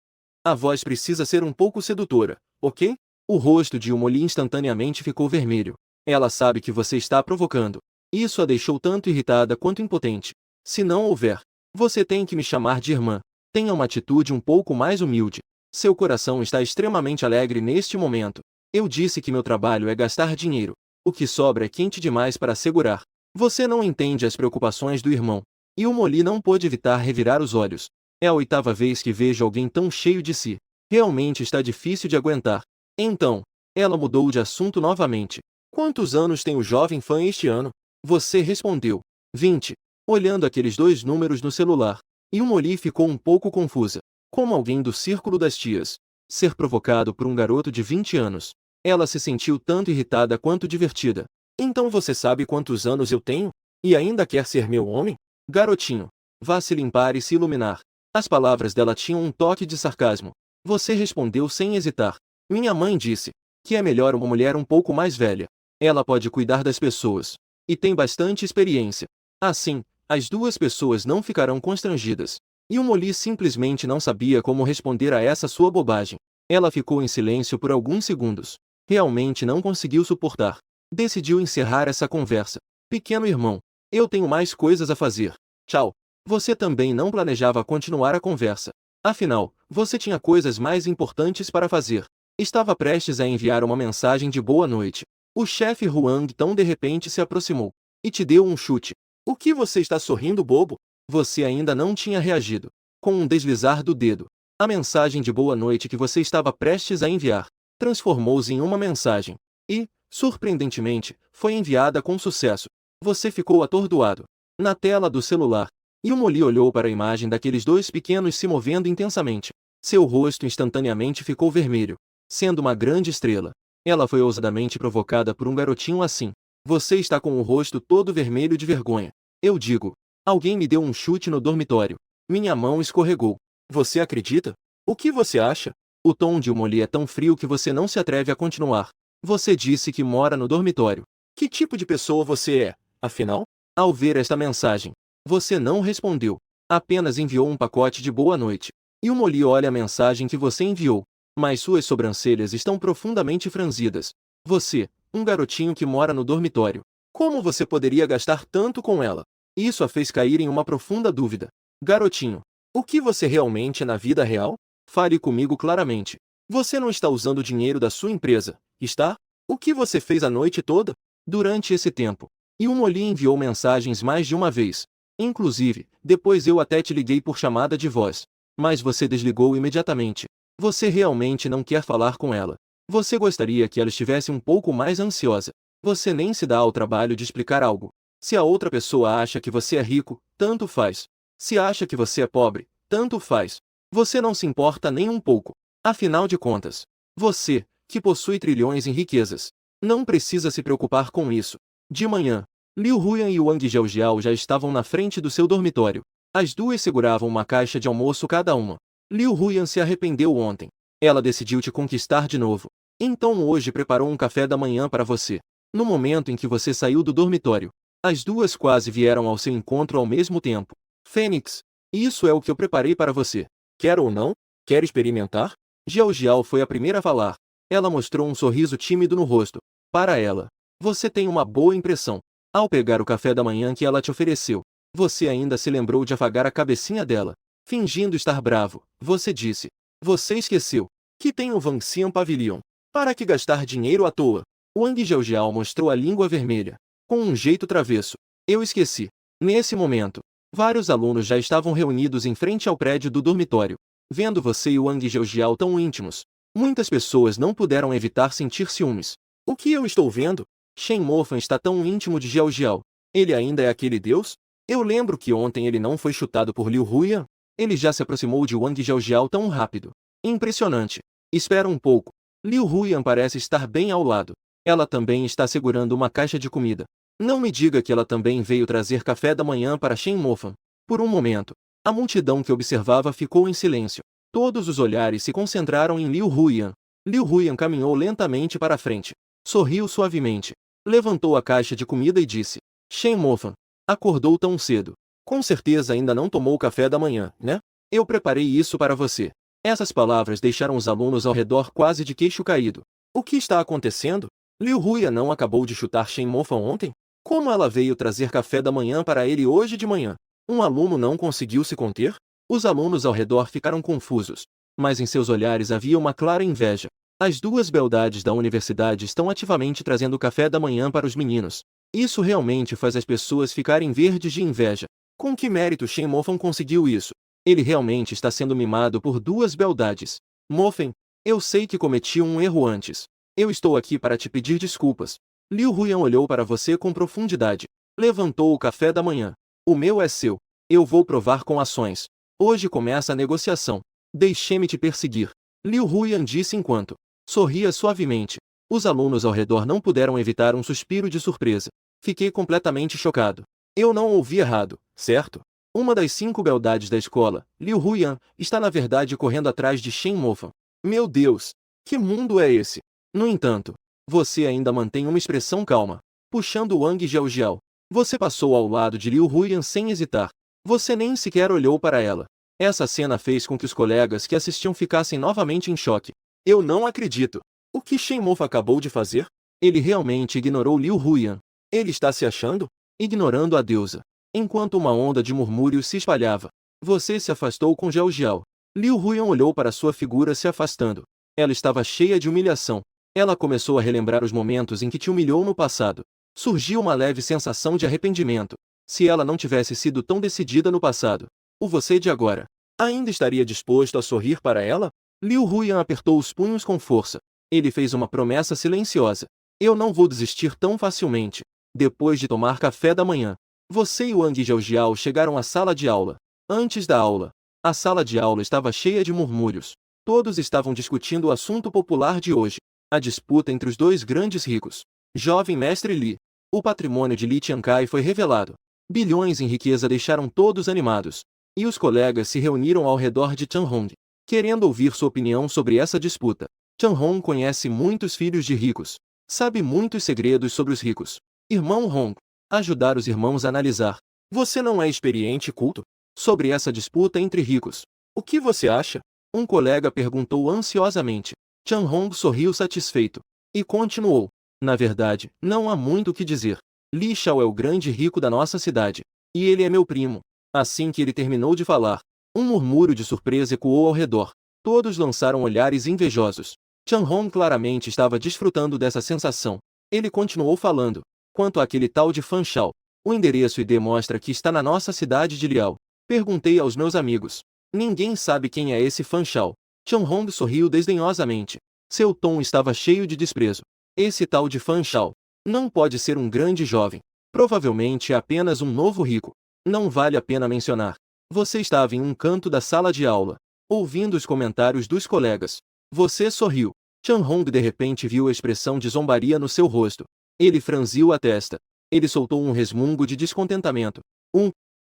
A voz precisa ser um pouco sedutora, ok? O rosto de Molly instantaneamente ficou vermelho. Ela sabe que você está provocando. Isso a deixou tanto irritada quanto impotente. Se não houver, você tem que me chamar de irmã. Tenha uma atitude um pouco mais humilde. Seu coração está extremamente alegre neste momento. Eu disse que meu trabalho é gastar dinheiro. O que sobra é quente demais para segurar. Você não entende as preocupações do irmão. E o Molly não pôde evitar revirar os olhos. É a 8ª vez que vejo alguém tão cheio de si. Realmente está difícil de aguentar. Então, ela mudou de assunto novamente. Quantos anos tem o jovem Fan este ano? Você respondeu. 20. Olhando aqueles 2 números no celular. E o Molly ficou um pouco confusa. Como alguém do círculo das tias. Ser provocado por um garoto de 20 anos. Ela se sentiu tanto irritada quanto divertida. Então você sabe quantos anos eu tenho? E ainda quer ser meu homem? Garotinho, vá se limpar e se iluminar. As palavras dela tinham um toque de sarcasmo. Você respondeu sem hesitar. Minha mãe disse que é melhor uma mulher um pouco mais velha. Ela pode cuidar das pessoas. E tem bastante experiência. Assim, as 2 pessoas não ficarão constrangidas. E o Molly simplesmente não sabia como responder a essa sua bobagem. Ela ficou em silêncio por alguns segundos. Realmente não conseguiu suportar. Decidiu encerrar essa conversa. Pequeno irmão, eu tenho mais coisas a fazer. Tchau. Você também não planejava continuar a conversa. Afinal, você tinha coisas mais importantes para fazer. Estava prestes a enviar uma mensagem de boa noite. O chefe Huang tão de repente se aproximou e te deu um chute. O que você está sorrindo, bobo? Você ainda não tinha reagido. Com um deslizar do dedo, a mensagem de boa noite que você estava prestes a enviar transformou-se em uma mensagem. E, surpreendentemente, foi enviada com sucesso. Você ficou atordoado. Na tela do celular. E o Molly olhou para a imagem daqueles 2 pequenos se movendo intensamente. Seu rosto instantaneamente ficou vermelho. Sendo uma grande estrela. Ela foi ousadamente provocada por um garotinho assim. Você está com o rosto todo vermelho de vergonha. Eu digo. Alguém me deu um chute no dormitório. Minha mão escorregou. Você acredita? O que você acha? O tom de Molly é tão frio que você não se atreve a continuar. Você disse que mora no dormitório. Que tipo de pessoa você é, afinal? Ao ver esta mensagem, você não respondeu. Apenas enviou um pacote de boa noite. E o Molly olha a mensagem que você enviou. Mas suas sobrancelhas estão profundamente franzidas. Você, um garotinho que mora no dormitório. Como você poderia gastar tanto com ela? Isso a fez cair em uma profunda dúvida. Garotinho, o que você realmente é na vida real? Fale comigo claramente. Você não está usando o dinheiro da sua empresa, está? O que você fez a noite toda? Durante esse tempo. E o Molly enviou mensagens mais de uma vez. Inclusive, depois eu até te liguei por chamada de voz. Mas você desligou imediatamente. Você realmente não quer falar com ela. Você gostaria que ela estivesse um pouco mais ansiosa. Você nem se dá ao trabalho de explicar algo. Se a outra pessoa acha que você é rico, tanto faz. Se acha que você é pobre, tanto faz. Você não se importa nem um pouco. Afinal de contas, você, que possui trilhões em riquezas, não precisa se preocupar com isso. De manhã, Liu Huyan e Wang Jiaojiao já estavam na frente do seu dormitório. As 2 seguravam uma caixa de almoço cada uma. Liu Huyan se arrependeu ontem. Ela decidiu te conquistar de novo. Então hoje preparou um café da manhã para você. No momento em que você saiu do dormitório, as 2 quase vieram ao seu encontro ao mesmo tempo. Fênix, isso é o que eu preparei para você. Quer ou não? Quer experimentar? Jiaojiao foi a primeira a falar. Ela mostrou um sorriso tímido no rosto. Para ela, você tem uma boa impressão. Ao pegar o café da manhã que ela te ofereceu, você ainda se lembrou de afagar a cabecinha dela. Fingindo estar bravo, você disse. Você esqueceu que tem o Vanxian Pavilion. Para que gastar dinheiro à toa? Wang Jiaojiao mostrou a língua vermelha. Com um jeito travesso. Eu esqueci. Nesse momento, vários alunos já estavam reunidos em frente ao prédio do dormitório. Vendo você e Wang Jiaojiao tão íntimos, muitas pessoas não puderam evitar sentir ciúmes. O que eu estou vendo? Shen Mofan está tão íntimo de Jiaojiao. Ele ainda é aquele deus? Eu lembro que ontem ele não foi chutado por Liu Huyan. Ele já se aproximou de Wang Jiaojiao tão rápido. Impressionante. Espera um pouco. Liu Huyan parece estar bem ao lado. Ela também está segurando uma caixa de comida. Não me diga que ela também veio trazer café da manhã para Shen Mofan. Por um momento, a multidão que observava ficou em silêncio. Todos os olhares se concentraram em Liu Huyan. Liu Huyan caminhou lentamente para a frente. Sorriu suavemente. Levantou a caixa de comida e disse: Shen Mofan, acordou tão cedo. Com certeza ainda não tomou café da manhã, né? Eu preparei isso para você. Essas palavras deixaram os alunos ao redor quase de queixo caído. O que está acontecendo? Liu Huyan não acabou de chutar Shen Mofan ontem? Como ela veio trazer café da manhã para ele hoje de manhã? Um aluno não conseguiu se conter? Os alunos ao redor ficaram confusos, mas em seus olhares havia uma clara inveja. As duas beldades da universidade estão ativamente trazendo café da manhã para os meninos. Isso realmente faz as pessoas ficarem verdes de inveja. Com que mérito Shen Mofan conseguiu isso? Ele realmente está sendo mimado por duas beldades. Mofan, eu sei que cometi um erro antes. Eu estou aqui para te pedir desculpas. Liu Huyan olhou para você com profundidade. Levantou o café da manhã. O meu é seu. Eu vou provar com ações. Hoje começa a negociação. Deixe-me te perseguir. Liu Huyan disse enquanto sorria suavemente. Os alunos ao redor não puderam evitar um suspiro de surpresa. Fiquei completamente chocado. Eu não ouvi errado, certo? Uma das 5 beldades da escola, Liu Huyan, está na verdade correndo atrás de Shen Mofan. Meu Deus! Que mundo é esse? No entanto, você ainda mantém uma expressão calma. Puxando Wang Jiaojiao. Você passou ao lado de Liu Huyan sem hesitar. Você nem sequer olhou para ela. Essa cena fez com que os colegas que assistiam ficassem novamente em choque. Eu não acredito. O que Shen Mofan acabou de fazer? Ele realmente ignorou Liu Huyan. Ele está se achando? Ignorando a deusa. Enquanto uma onda de murmúrios se espalhava. Você se afastou com Jiaojiao. Liu Huyan olhou para sua figura se afastando. Ela estava cheia de humilhação. Ela começou a relembrar os momentos em que te humilhou no passado. Surgiu uma leve sensação de arrependimento. Se ela não tivesse sido tão decidida no passado, o você de agora ainda estaria disposto a sorrir para ela? Liu Huyan apertou os punhos com força. Ele fez uma promessa silenciosa. Eu não vou desistir tão facilmente. Depois de tomar café da manhã, você e Wang Jiaojiao chegaram à sala de aula. Antes da aula, a sala de aula estava cheia de murmúrios. Todos estavam discutindo o assunto popular de hoje. A disputa entre os dois grandes ricos. Jovem mestre Li. O patrimônio de Li Tiankai foi revelado. Bilhões em riqueza deixaram todos animados. E os colegas se reuniram ao redor de Chan Hong, querendo ouvir sua opinião sobre essa disputa. Chan Hong conhece muitos filhos de ricos. Sabe muitos segredos sobre os ricos. Irmão Hong. Ajudar os irmãos a analisar. Você não é experiente e culto? Sobre essa disputa entre ricos. O que você acha? Um colega perguntou ansiosamente. Chan Hong sorriu satisfeito. E continuou. Na verdade, não há muito o que dizer. Li Shao é o grande rico da nossa cidade. E ele é meu primo. Assim que ele terminou de falar, um murmúrio de surpresa ecoou ao redor. Todos lançaram olhares invejosos. Chan Hong claramente estava desfrutando dessa sensação. Ele continuou falando. Quanto àquele tal de Fan Shao, o endereço ID mostra que está na nossa cidade de Liao. Perguntei aos meus amigos. Ninguém sabe quem é esse Fan Shao. Chan Hong sorriu desdenhosamente. Seu tom estava cheio de desprezo. Esse tal de Fan Shao não pode ser um grande jovem. Provavelmente é apenas um novo rico. Não vale a pena mencionar. Você estava em um canto da sala de aula, ouvindo os comentários dos colegas. Você sorriu. Chan Hong de repente viu a expressão de zombaria no seu rosto. Ele franziu a testa. Ele soltou um resmungo de descontentamento.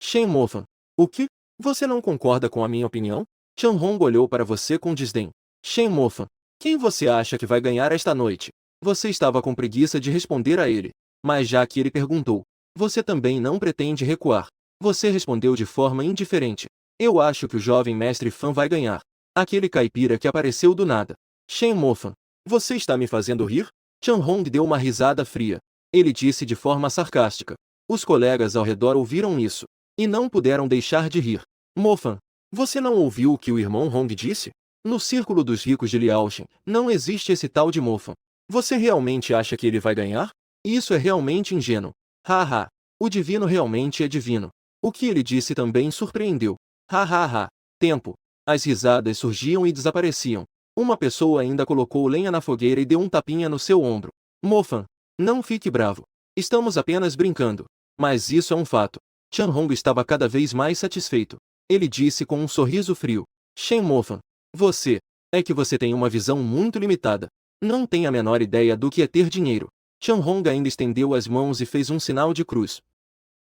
Shen Mofan. O que? Você não concorda com a minha opinião? Chan Hong olhou para você com desdém. Shen Mofan. Quem você acha que vai ganhar esta noite? Você estava com preguiça de responder a ele. Mas já que ele perguntou, você também não pretende recuar. Você respondeu de forma indiferente. Eu acho que o jovem mestre Fan vai ganhar. Aquele caipira que apareceu do nada. Shen Mofan. Você está me fazendo rir? Chan Hong deu uma risada fria. Ele disse de forma sarcástica. Os colegas ao redor ouviram isso. E não puderam deixar de rir. Mofan. Você não ouviu o que o irmão Hong disse? No círculo dos ricos de Liaoshen, não existe esse tal de Mofan. Você realmente acha que ele vai ganhar? Isso é realmente ingênuo. Haha. O divino realmente é divino. O que ele disse também surpreendeu. Hahaha. Tempo. As risadas surgiam e desapareciam. Uma pessoa ainda colocou lenha na fogueira e deu um tapinha no seu ombro. Mofan. Não fique bravo. Estamos apenas brincando. Mas isso é um fato. Chan Hong estava cada vez mais satisfeito. Ele disse com um sorriso frio. Shen Mofan. É que você tem uma visão muito limitada. Não tem a menor ideia do que é ter dinheiro. Chan Hong ainda estendeu as mãos e fez um sinal de cruz.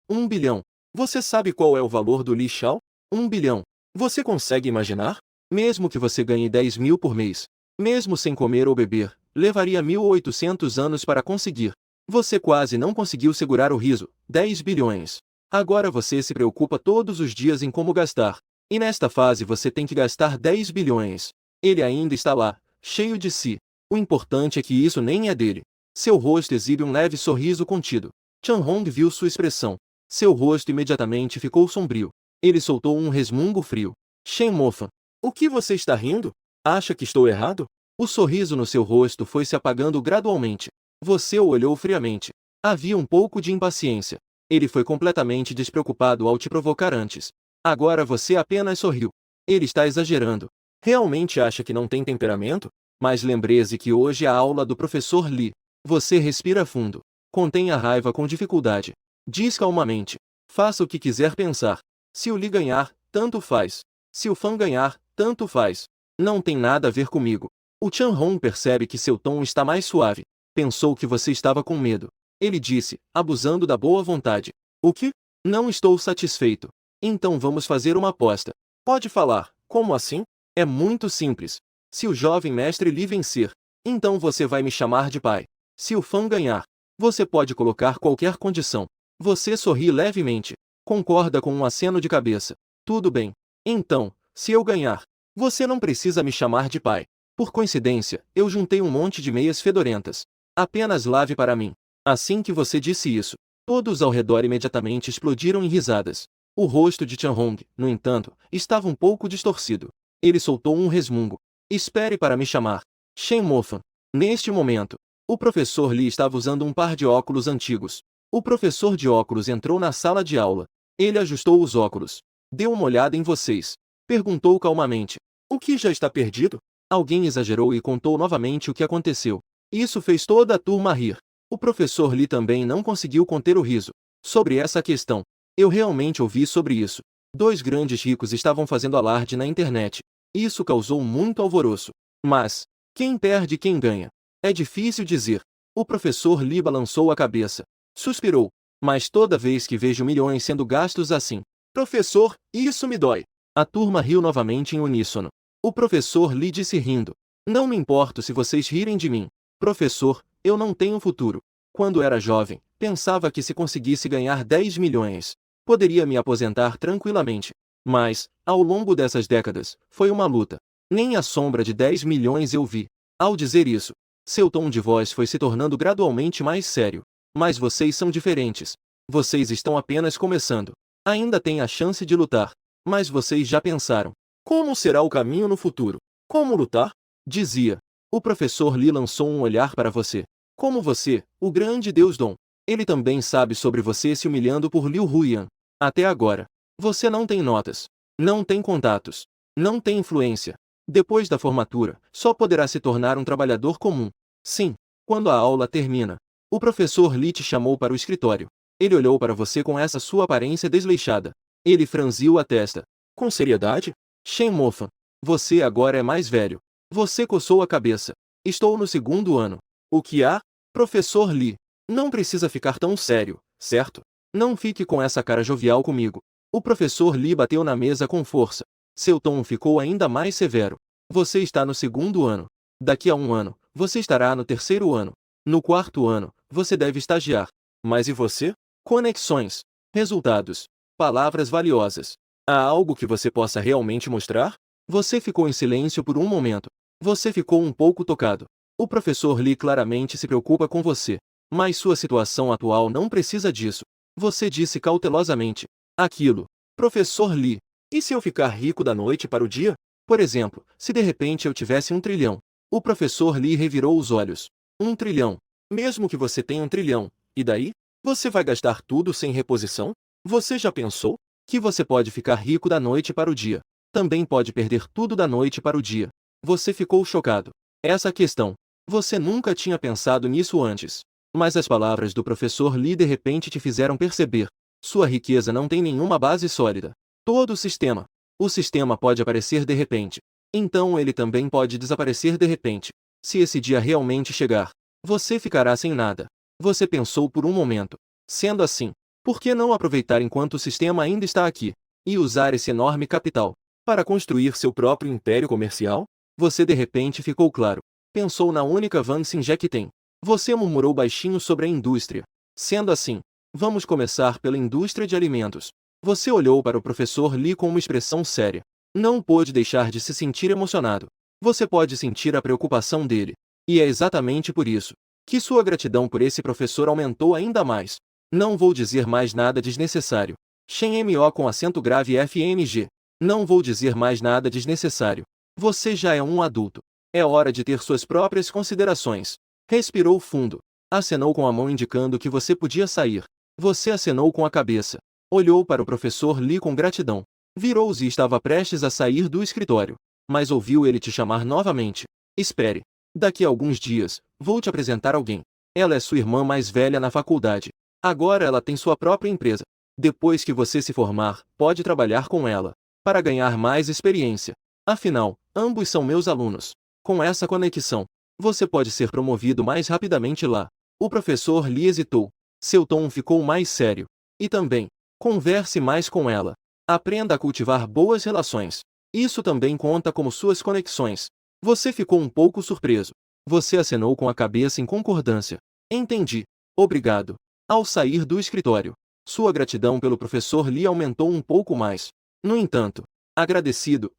1 bilhão. Você sabe qual é o valor do Li Shao? 1 bilhão. Você consegue imaginar? Mesmo que você ganhe 10 mil por mês, mesmo sem comer ou beber, levaria 1.800 anos para conseguir. Você quase não conseguiu segurar o riso. 10 bilhões. Agora você se preocupa todos os dias em como gastar. E nesta fase você tem que gastar 10 bilhões. Ele ainda está lá, cheio de si. O importante é que isso nem é dele. Seu rosto exibe um leve sorriso contido. Chan-Hong viu sua expressão. Seu rosto imediatamente ficou sombrio. Ele soltou um resmungo frio. Shen Mofan. O que você está rindo? Acha que estou errado? O sorriso no seu rosto foi se apagando gradualmente. Você o olhou friamente. Havia um pouco de impaciência. Ele foi completamente despreocupado ao te provocar antes. Agora você apenas sorriu. Ele está exagerando. Realmente acha que não tem temperamento? Mas lembre-se que hoje é a aula do professor Lee. Você respira fundo. Contém a raiva com dificuldade. Diz calmamente. Faça o que quiser pensar. Se o Lee ganhar, tanto faz. Se o Fan ganhar, tanto faz. Não tem nada a ver comigo. O Chan-Hong percebe que seu tom está mais suave. Pensou que você estava com medo. Ele disse, abusando da boa vontade. O que? Não estou satisfeito. Então vamos fazer uma aposta. Pode falar. Como assim? É muito simples. Se o jovem mestre Lee vencer, então você vai me chamar de pai. Se o Fan ganhar, você pode colocar qualquer condição. Você sorri levemente. Concorda com um aceno de cabeça. Tudo bem. Então, se eu ganhar, você não precisa me chamar de pai. Por coincidência, eu juntei um monte de meias fedorentas. Apenas lave para mim. Assim que você disse isso, todos ao redor imediatamente explodiram em risadas. O rosto de Chan-Hong, no entanto, estava um pouco distorcido. Ele soltou um resmungo. Espere para me chamar. Shen Mofan. Neste momento, o professor Lee estava usando um par de óculos antigos. O professor de óculos entrou na sala de aula. Ele ajustou os óculos. Deu uma olhada em vocês. Perguntou calmamente. O que já está perdido? Alguém exagerou e contou novamente o que aconteceu. Isso fez toda a turma rir. O professor Lee também não conseguiu conter o riso. Sobre essa questão, eu realmente ouvi sobre isso. 2 grandes ricos estavam fazendo alarde na internet. Isso causou muito alvoroço. Mas, quem perde e quem ganha? É difícil dizer. O professor Lee balançou a cabeça. Suspirou. Mas toda vez que vejo milhões sendo gastos assim, professor, isso me dói. A turma riu novamente em uníssono. O professor Lee disse rindo. Não me importo se vocês rirem de mim. Professor, eu não tenho futuro. Quando era jovem, pensava que se conseguisse ganhar 10 milhões, poderia me aposentar tranquilamente. Mas, ao longo dessas décadas, foi uma luta. Nem a sombra de 10 milhões eu vi. Ao dizer isso, seu tom de voz foi se tornando gradualmente mais sério. Mas vocês são diferentes. Vocês estão apenas começando. Ainda têm a chance de lutar. Mas vocês já pensaram. Como será o caminho no futuro? Como lutar? Dizia. O professor Lee lançou um olhar para você. Como você, o grande Deus Dom. Ele também sabe sobre você se humilhando por Liu Huiyan. Até agora. Você não tem notas. Não tem contatos. Não tem influência. Depois da formatura, só poderá se tornar um trabalhador comum. Sim. Quando a aula termina, o professor Lee te chamou para o escritório. Ele olhou para você com essa sua aparência desleixada. Ele franziu a testa. Com seriedade? Shen Mofan. Você agora é mais velho. Você coçou a cabeça. Estou no 2º ano. O que há? Professor Lee. Não precisa ficar tão sério, certo? Não fique com essa cara jovial comigo. O professor Lee bateu na mesa com força. Seu tom ficou ainda mais severo. Você está no 2º ano. Daqui a 1 ano, você estará no 3º ano. No 4º ano, você deve estagiar. Mas e você? Conexões. Resultados. Palavras valiosas. Há algo que você possa realmente mostrar? Você ficou em silêncio por um momento. Você ficou um pouco tocado. O professor Lee claramente se preocupa com você. Mas sua situação atual não precisa disso. Você disse cautelosamente. Aquilo. Professor Lee. E se eu ficar rico da noite para o dia? Por exemplo, se de repente eu tivesse 1 trilhão. O professor Lee revirou os olhos. 1 trilhão. Mesmo que você tenha 1 trilhão. E daí? Você vai gastar tudo sem reposição? Você já pensou? Que você pode ficar rico da noite para o dia. Também pode perder tudo da noite para o dia. Você ficou chocado. Essa questão. Você nunca tinha pensado nisso antes. Mas as palavras do professor Lee de repente te fizeram perceber. Sua riqueza não tem nenhuma base sólida. Todo o sistema. O sistema pode aparecer de repente. Então ele também pode desaparecer de repente. Se esse dia realmente chegar, você ficará sem nada. Você pensou por um momento. Sendo assim, por que não aproveitar enquanto o sistema ainda está aqui? E usar esse enorme capital? Para construir seu próprio império comercial? Você de repente ficou claro. Pensou na única Vansinger que tem. Você murmurou baixinho sobre a indústria. Sendo assim, vamos começar pela indústria de alimentos. Você olhou para o professor Lee com uma expressão séria. Não pôde deixar de se sentir emocionado. Você pode sentir a preocupação dele. E é exatamente por isso que sua gratidão por esse professor aumentou ainda mais. Não vou dizer mais nada desnecessário. Shen M.O. com acento grave FNG. Não vou dizer mais nada desnecessário. Você já é um adulto. É hora de ter suas próprias considerações. Respirou fundo. Acenou com a mão indicando que você podia sair. Você acenou com a cabeça. Olhou para o professor Lee com gratidão. Virou-se e estava prestes a sair do escritório. Mas ouviu ele te chamar novamente. Espere. Daqui a alguns dias, vou te apresentar alguém. Ela é sua irmã mais velha na faculdade. Agora ela tem sua própria empresa. Depois que você se formar, pode trabalhar com ela, para ganhar mais experiência. Afinal, ambos são meus alunos. Com essa conexão, você pode ser promovido mais rapidamente lá. O professor Lee hesitou. Seu tom ficou mais sério. E também, converse mais com ela. Aprenda a cultivar boas relações. Isso também conta como suas conexões. Você ficou um pouco surpreso. Você acenou com a cabeça em concordância. Entendi. Obrigado. Ao sair do escritório, sua gratidão pelo professor Lee aumentou um pouco mais. No entanto, agradecido.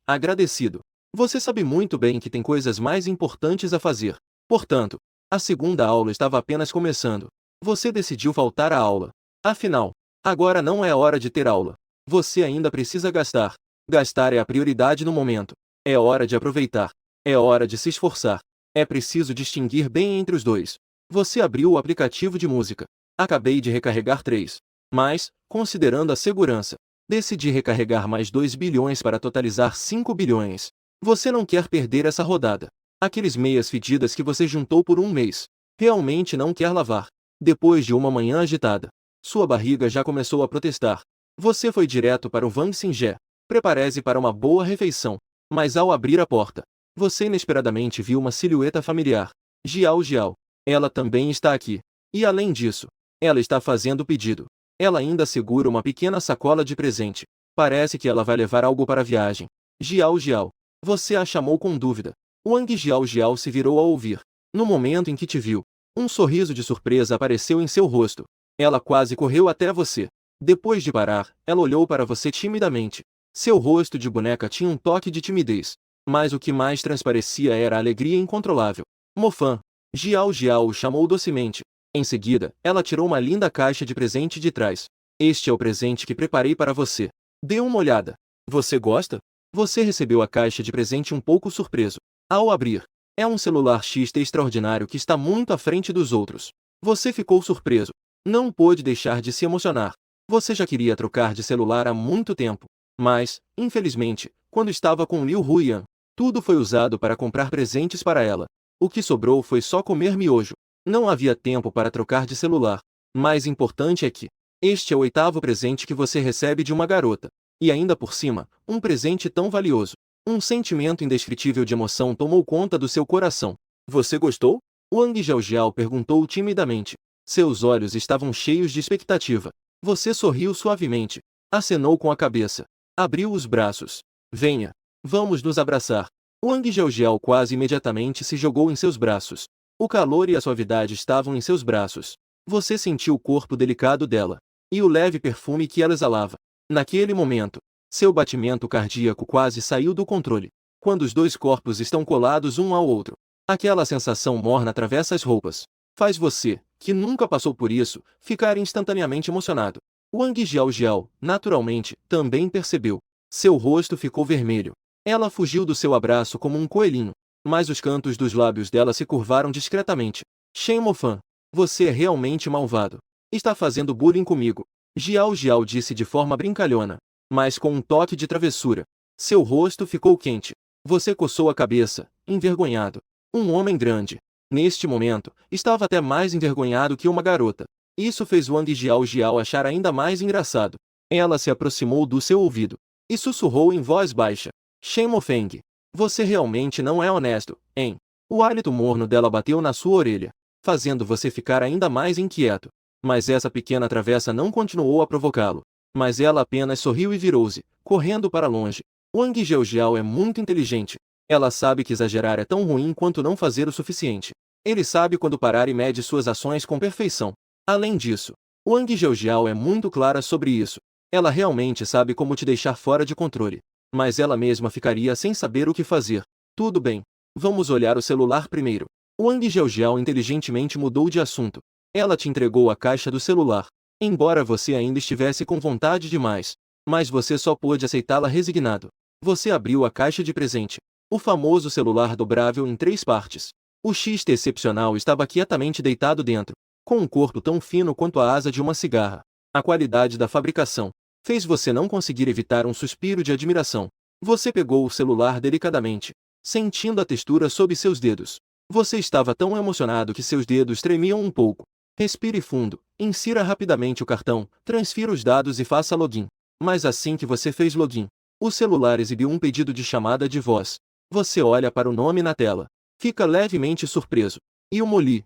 Você sabe muito bem que tem coisas mais importantes a fazer. Portanto, a segunda aula estava apenas começando. Você decidiu faltar à aula. Afinal, agora não é hora de ter aula. Você ainda precisa gastar. Gastar é a prioridade no momento. É hora de aproveitar. É hora de se esforçar. É preciso distinguir bem entre os dois. Você abriu o aplicativo de música. Acabei de recarregar 3. Mas, considerando a segurança, decidi recarregar mais 2 bilhões para totalizar 5 bilhões. Você não quer perder essa rodada. Aqueles meias fedidas que você juntou por um mês. Realmente não quer lavar. Depois de uma manhã agitada, sua barriga já começou a protestar. Você foi direto para o Vansinger. Prepare-se para uma boa refeição. Mas ao abrir a porta, você inesperadamente viu uma silhueta familiar. Jiao Jiao. Ela também está aqui. E além disso, ela está fazendo o pedido. Ela ainda segura uma pequena sacola de presente. Parece que ela vai levar algo para a viagem. Jiao Jiao. Você a chamou com dúvida. Wang Jiao Jiao se virou ao ouvir. No momento em que te viu, um sorriso de surpresa apareceu em seu rosto. Ela quase correu até você. Depois de parar, ela olhou para você timidamente. Seu rosto de boneca tinha um toque de timidez. Mas o que mais transparecia era a alegria incontrolável. Mofan. Jiao Jiao o chamou docemente. Em seguida, ela tirou uma linda caixa de presente de trás. Este é o presente que preparei para você. Dê uma olhada. Você gosta? Você recebeu a caixa de presente um pouco surpreso. Ao abrir, é um celular XT extraordinário que está muito à frente dos outros. Você ficou surpreso. Não pôde deixar de se emocionar. Você já queria trocar de celular há muito tempo. Mas, infelizmente, quando estava com Liu Huiyan, tudo foi usado para comprar presentes para ela. O que sobrou foi só comer miojo. Não havia tempo para trocar de celular. Mais importante é que este é o 8º presente que você recebe de uma garota. E ainda por cima, um presente tão valioso. Um sentimento indescritível de emoção tomou conta do seu coração. Você gostou? Wang Jiaojiao perguntou timidamente. Seus olhos estavam cheios de expectativa. Você sorriu suavemente. Acenou com a cabeça. Abriu os braços. Venha. Vamos nos abraçar. Wang Jiaojiao quase imediatamente se jogou em seus braços. O calor e a suavidade estavam em seus braços. Você sentiu o corpo delicado dela. E o leve perfume que ela exalava. Naquele momento, seu batimento cardíaco quase saiu do controle. Quando os dois corpos estão colados um ao outro, aquela sensação morna atravessa as roupas. Faz você, que nunca passou por isso, ficar instantaneamente emocionado. Wang Jiaojiao, naturalmente, também percebeu. Seu rosto ficou vermelho. Ela fugiu do seu abraço como um coelhinho. Mas os cantos dos lábios dela se curvaram discretamente. Shen Mofan, você é realmente malvado. Está fazendo bullying comigo. Jiao Jiao disse de forma brincalhona, mas com um toque de travessura. Seu rosto ficou quente. Você coçou a cabeça, envergonhado. Um homem grande. Neste momento, estava até mais envergonhado que uma garota. Isso fez Wang Jiao achar ainda mais engraçado. Ela se aproximou do seu ouvido e sussurrou em voz baixa. Shen Mofeng, você realmente não é honesto, hein? O hálito morno dela bateu na sua orelha, fazendo você ficar ainda mais inquieto. Mas essa pequena travessa não continuou a provocá-lo. Mas ela apenas sorriu e virou-se, correndo para longe. Wang Zhejiao é muito inteligente. Ela sabe que exagerar é tão ruim quanto não fazer o suficiente. Ele sabe quando parar e mede suas ações com perfeição. Além disso, Wang Zhejiao é muito clara sobre isso. Ela realmente sabe como te deixar fora de controle. Mas ela mesma ficaria sem saber o que fazer. Tudo bem. Vamos olhar o celular primeiro. Wang Zhejiao inteligentemente mudou de assunto. Ela te entregou a caixa do celular. Embora você ainda estivesse com vontade demais, mas você só pôde aceitá-la resignado. Você abriu a caixa de presente. O famoso celular dobrável em 3 partes. O XT excepcional estava quietamente deitado dentro, com um corpo tão fino quanto a asa de uma cigarra. A qualidade da fabricação fez você não conseguir evitar um suspiro de admiração. Você pegou o celular delicadamente, sentindo a textura sob seus dedos. Você estava tão emocionado que seus dedos tremiam um pouco. Respire fundo, insira rapidamente o cartão, transfira os dados e faça login. Mas assim que você fez login, o celular exibiu um pedido de chamada de voz. Você olha para o nome na tela. Fica levemente surpreso. Yumo Lee.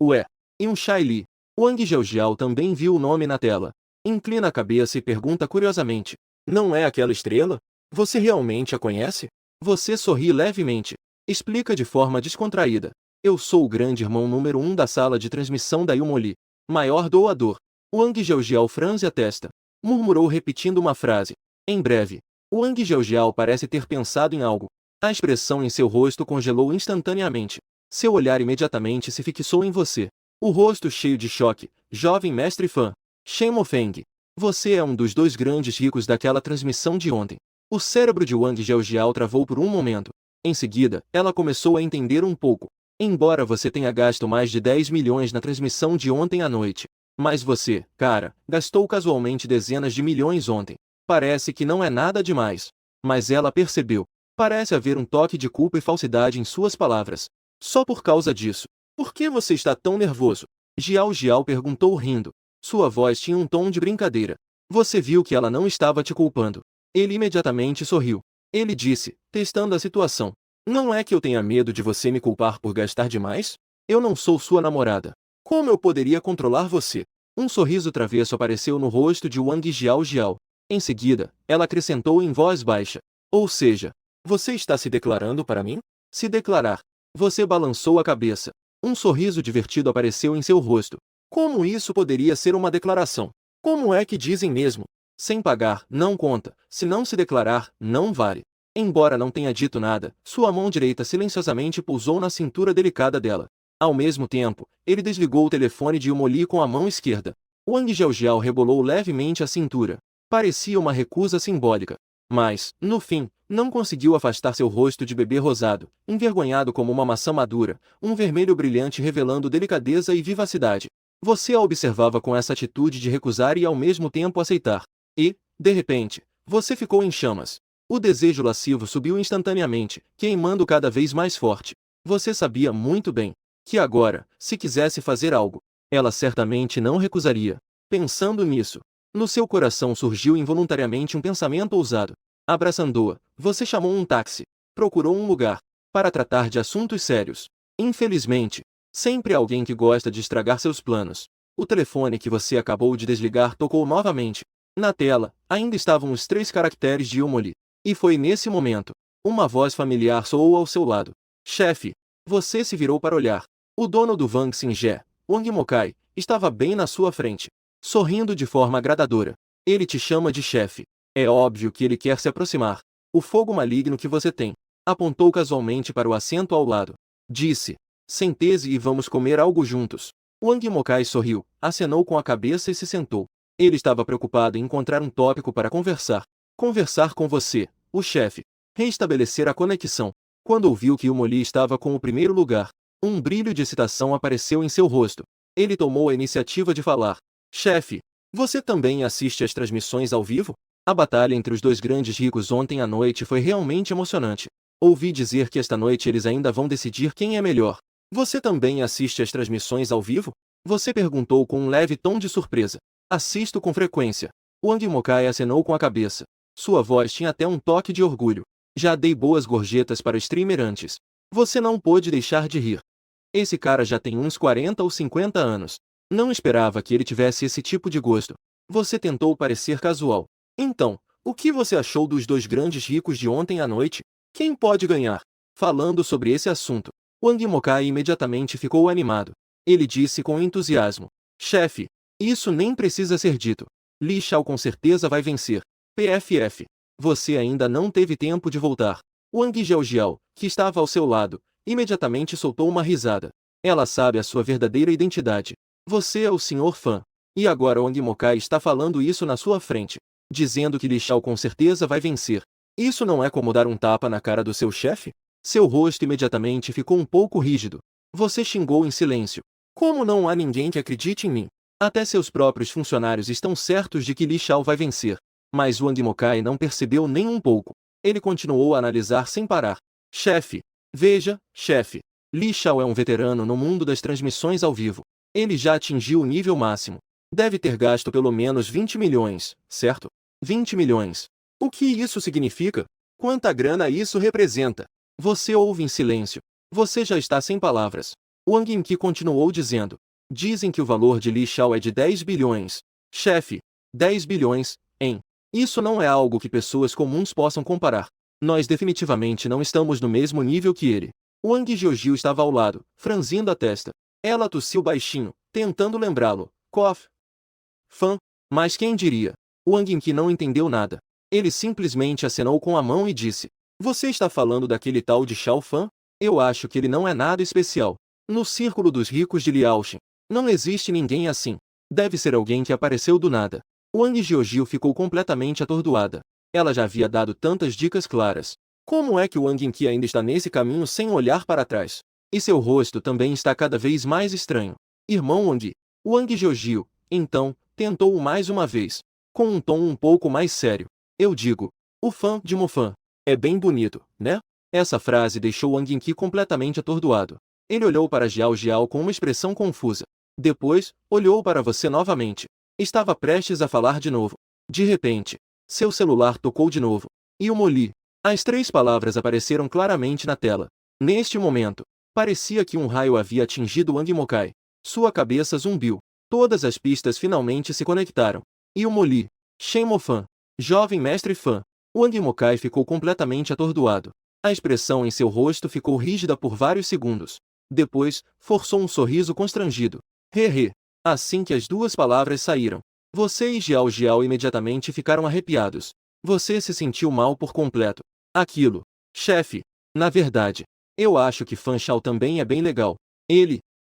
Ué. Yunshai Lee. Wang Zhejiao também viu o nome na tela. Inclina a cabeça e pergunta curiosamente. Não é aquela estrela? Você realmente a conhece? Você sorri levemente. Explica de forma descontraída. Eu sou o grande irmão número 1 da sala de transmissão da Yumo Lee. Maior doador. Wang Zhejiao franze a testa. Murmurou repetindo uma frase. Em breve. Wang Zhejiao parece ter pensado em algo. A expressão em seu rosto congelou instantaneamente. Seu olhar imediatamente se fixou em você. O rosto cheio de choque. Jovem mestre Fan. Shen Mofeng. Você é um dos 2 grandes ricos daquela transmissão de ontem. O cérebro de Wang Zhejiao travou por um momento. Em seguida, ela começou a entender um pouco. Embora você tenha gasto mais de 10 milhões na transmissão de ontem à noite. Mas você, cara, gastou casualmente dezenas de milhões ontem. Parece que não é nada demais. Mas ela percebeu. Parece haver um toque de culpa e falsidade em suas palavras. Só por causa disso. Por que você está tão nervoso? Jiao perguntou rindo. Sua voz tinha um tom de brincadeira. Você viu que ela não estava te culpando. Ele imediatamente sorriu. Ele disse, testando a situação. Não é que eu tenha medo de você me culpar por gastar demais? Eu não sou sua namorada. Como eu poderia controlar você? Um sorriso travesso apareceu no rosto de Wang Jiao. Em seguida, ela acrescentou em voz baixa. Ou seja, você está se declarando para mim? Se declarar. Você balançou a cabeça. Um sorriso divertido apareceu em seu rosto. Como isso poderia ser uma declaração? Como é que dizem mesmo? Sem pagar, não conta. Se não se declarar, não vale. Embora não tenha dito nada, sua mão direita silenciosamente pousou na cintura delicada dela. Ao mesmo tempo, ele desligou o telefone de Yumo Lee com a mão esquerda. Wang Zhejiao rebolou levemente a cintura. Parecia uma recusa simbólica. Mas, no fim, não conseguiu afastar seu rosto de bebê rosado, envergonhado como uma maçã madura, um vermelho brilhante revelando delicadeza e vivacidade. Você a observava com essa atitude de recusar e ao mesmo tempo aceitar. E, de repente, você ficou em chamas. O desejo lascivo subiu instantaneamente, queimando cada vez mais forte. Você sabia muito bem que agora, se quisesse fazer algo, ela certamente não recusaria. Pensando nisso, no seu coração surgiu involuntariamente um pensamento ousado. Abraçando-a, você chamou um táxi. Procurou um lugar para tratar de assuntos sérios. Infelizmente, sempre há alguém que gosta de estragar seus planos. O telefone que você acabou de desligar tocou novamente. Na tela, ainda estavam os 3 caracteres de Yumo Lee. E foi nesse momento. Uma voz familiar soou ao seu lado. Chefe. Você se virou para olhar. O dono do Wang Xingye, Wang Mokai, estava bem na sua frente. Sorrindo de forma agradadora. Ele te chama de chefe. É óbvio que ele quer se aproximar. O fogo maligno que você tem. Apontou casualmente para o assento ao lado. Disse. Sente-se e vamos comer algo juntos. Wang Mokai sorriu, acenou com a cabeça e se sentou. Ele estava preocupado em encontrar um tópico para conversar. Conversar com você, o chefe. Reestabelecer a conexão. Quando ouviu que Yumo Lee estava com o primeiro lugar, um brilho de excitação apareceu em seu rosto. Ele tomou a iniciativa de falar. Chefe, você também assiste às transmissões ao vivo? A batalha entre os 2 grandes ricos ontem à noite foi realmente emocionante. Ouvi dizer que esta noite eles ainda vão decidir quem é melhor. Você também assiste às transmissões ao vivo? Você perguntou com um leve tom de surpresa. Assisto com frequência. Wang Mokai acenou com a cabeça. Sua voz tinha até um toque de orgulho. Já dei boas gorjetas para o streamer antes. Você não pôde deixar de rir. Esse cara já tem uns 40 ou 50 anos. Não esperava que ele tivesse esse tipo de gosto. Você tentou parecer casual. Então, O que você achou dos dois grandes ricos de ontem à noite? Quem pode ganhar? Falando sobre esse assunto, Wang Mokai imediatamente ficou animado. Ele disse com entusiasmo: chefe, isso nem precisa ser dito. Li Shao com certeza vai vencer. PFF. Você ainda não teve tempo de voltar. Wang Jiaojiao, que estava ao seu lado, imediatamente soltou uma risada. Ela sabe a sua verdadeira identidade. Você é o Sr. Fan. E agora Wang Mokai está falando isso na sua frente, dizendo que Li Shao com certeza vai vencer. Isso não é como dar um tapa na cara do seu chefe? Seu rosto imediatamente ficou um pouco rígido. Você xingou em silêncio. Como não há ninguém que acredite em mim? Até seus próprios funcionários estão certos de que Li Shao vai vencer. Mas Wang Mokai não percebeu nem um pouco. Ele continuou a analisar sem parar. Chefe. Veja, chefe. Li Shao é um veterano no mundo das transmissões ao vivo. Ele já atingiu o nível máximo. Deve ter gasto pelo menos 20 milhões, certo? 20 milhões. O que isso significa? Quanta grana isso representa? Você ouve em silêncio. Você já está sem palavras. Wang Yinqi continuou dizendo. Dizem que o valor de Li Shao é de 10 bilhões. Chefe, 10 bilhões, hein? Isso não é algo que pessoas comuns possam comparar. Nós definitivamente não estamos no mesmo nível que ele. Wang Jiaojiu estava ao lado, franzindo a testa. Ela tossiu baixinho, tentando lembrá-lo. Cof. Fan. Mas quem diria? Wang Yinqi não entendeu nada. Ele simplesmente acenou com a mão e disse. Você está falando daquele tal de Shao Fan? Eu acho que ele não é nada especial. No círculo dos ricos de Liaoxin, não existe ninguém assim. Deve ser alguém que apareceu do nada. Wang Jiaojiu ficou completamente atordoada. Ela já havia dado tantas dicas claras. Como é que Wang Yinqi ainda está nesse caminho sem olhar para trás? E seu rosto também está cada vez mais estranho. Irmão Wang. Wang Jiaojiu, então, tentou-o mais uma vez, com um tom um pouco mais sério. Eu digo, o fã de Mofan. É bem bonito, né? Essa frase deixou Wang Yinqi completamente atordoado. Ele olhou para Jiao Jiao com uma expressão confusa. Depois, olhou para você novamente. Estava prestes a falar de novo. De repente, seu celular tocou de novo. E o Moli. As 3 palavras apareceram claramente na tela. Neste momento, parecia que um raio havia atingido Wang Mokai. Sua cabeça zumbiu. Todas as pistas finalmente se conectaram. E o Moli. Shen Mofan. Jovem mestre fã. Wang Mokai ficou completamente atordoado. A expressão em seu rosto ficou rígida por vários segundos. Depois, forçou um sorriso constrangido. Hehe. Assim que as 2 palavras saíram, você e Jiao Jiao imediatamente ficaram arrepiados. Você se sentiu mal por completo. Aquilo. Chefe. Na verdade, eu acho que Fan Shao também é bem legal.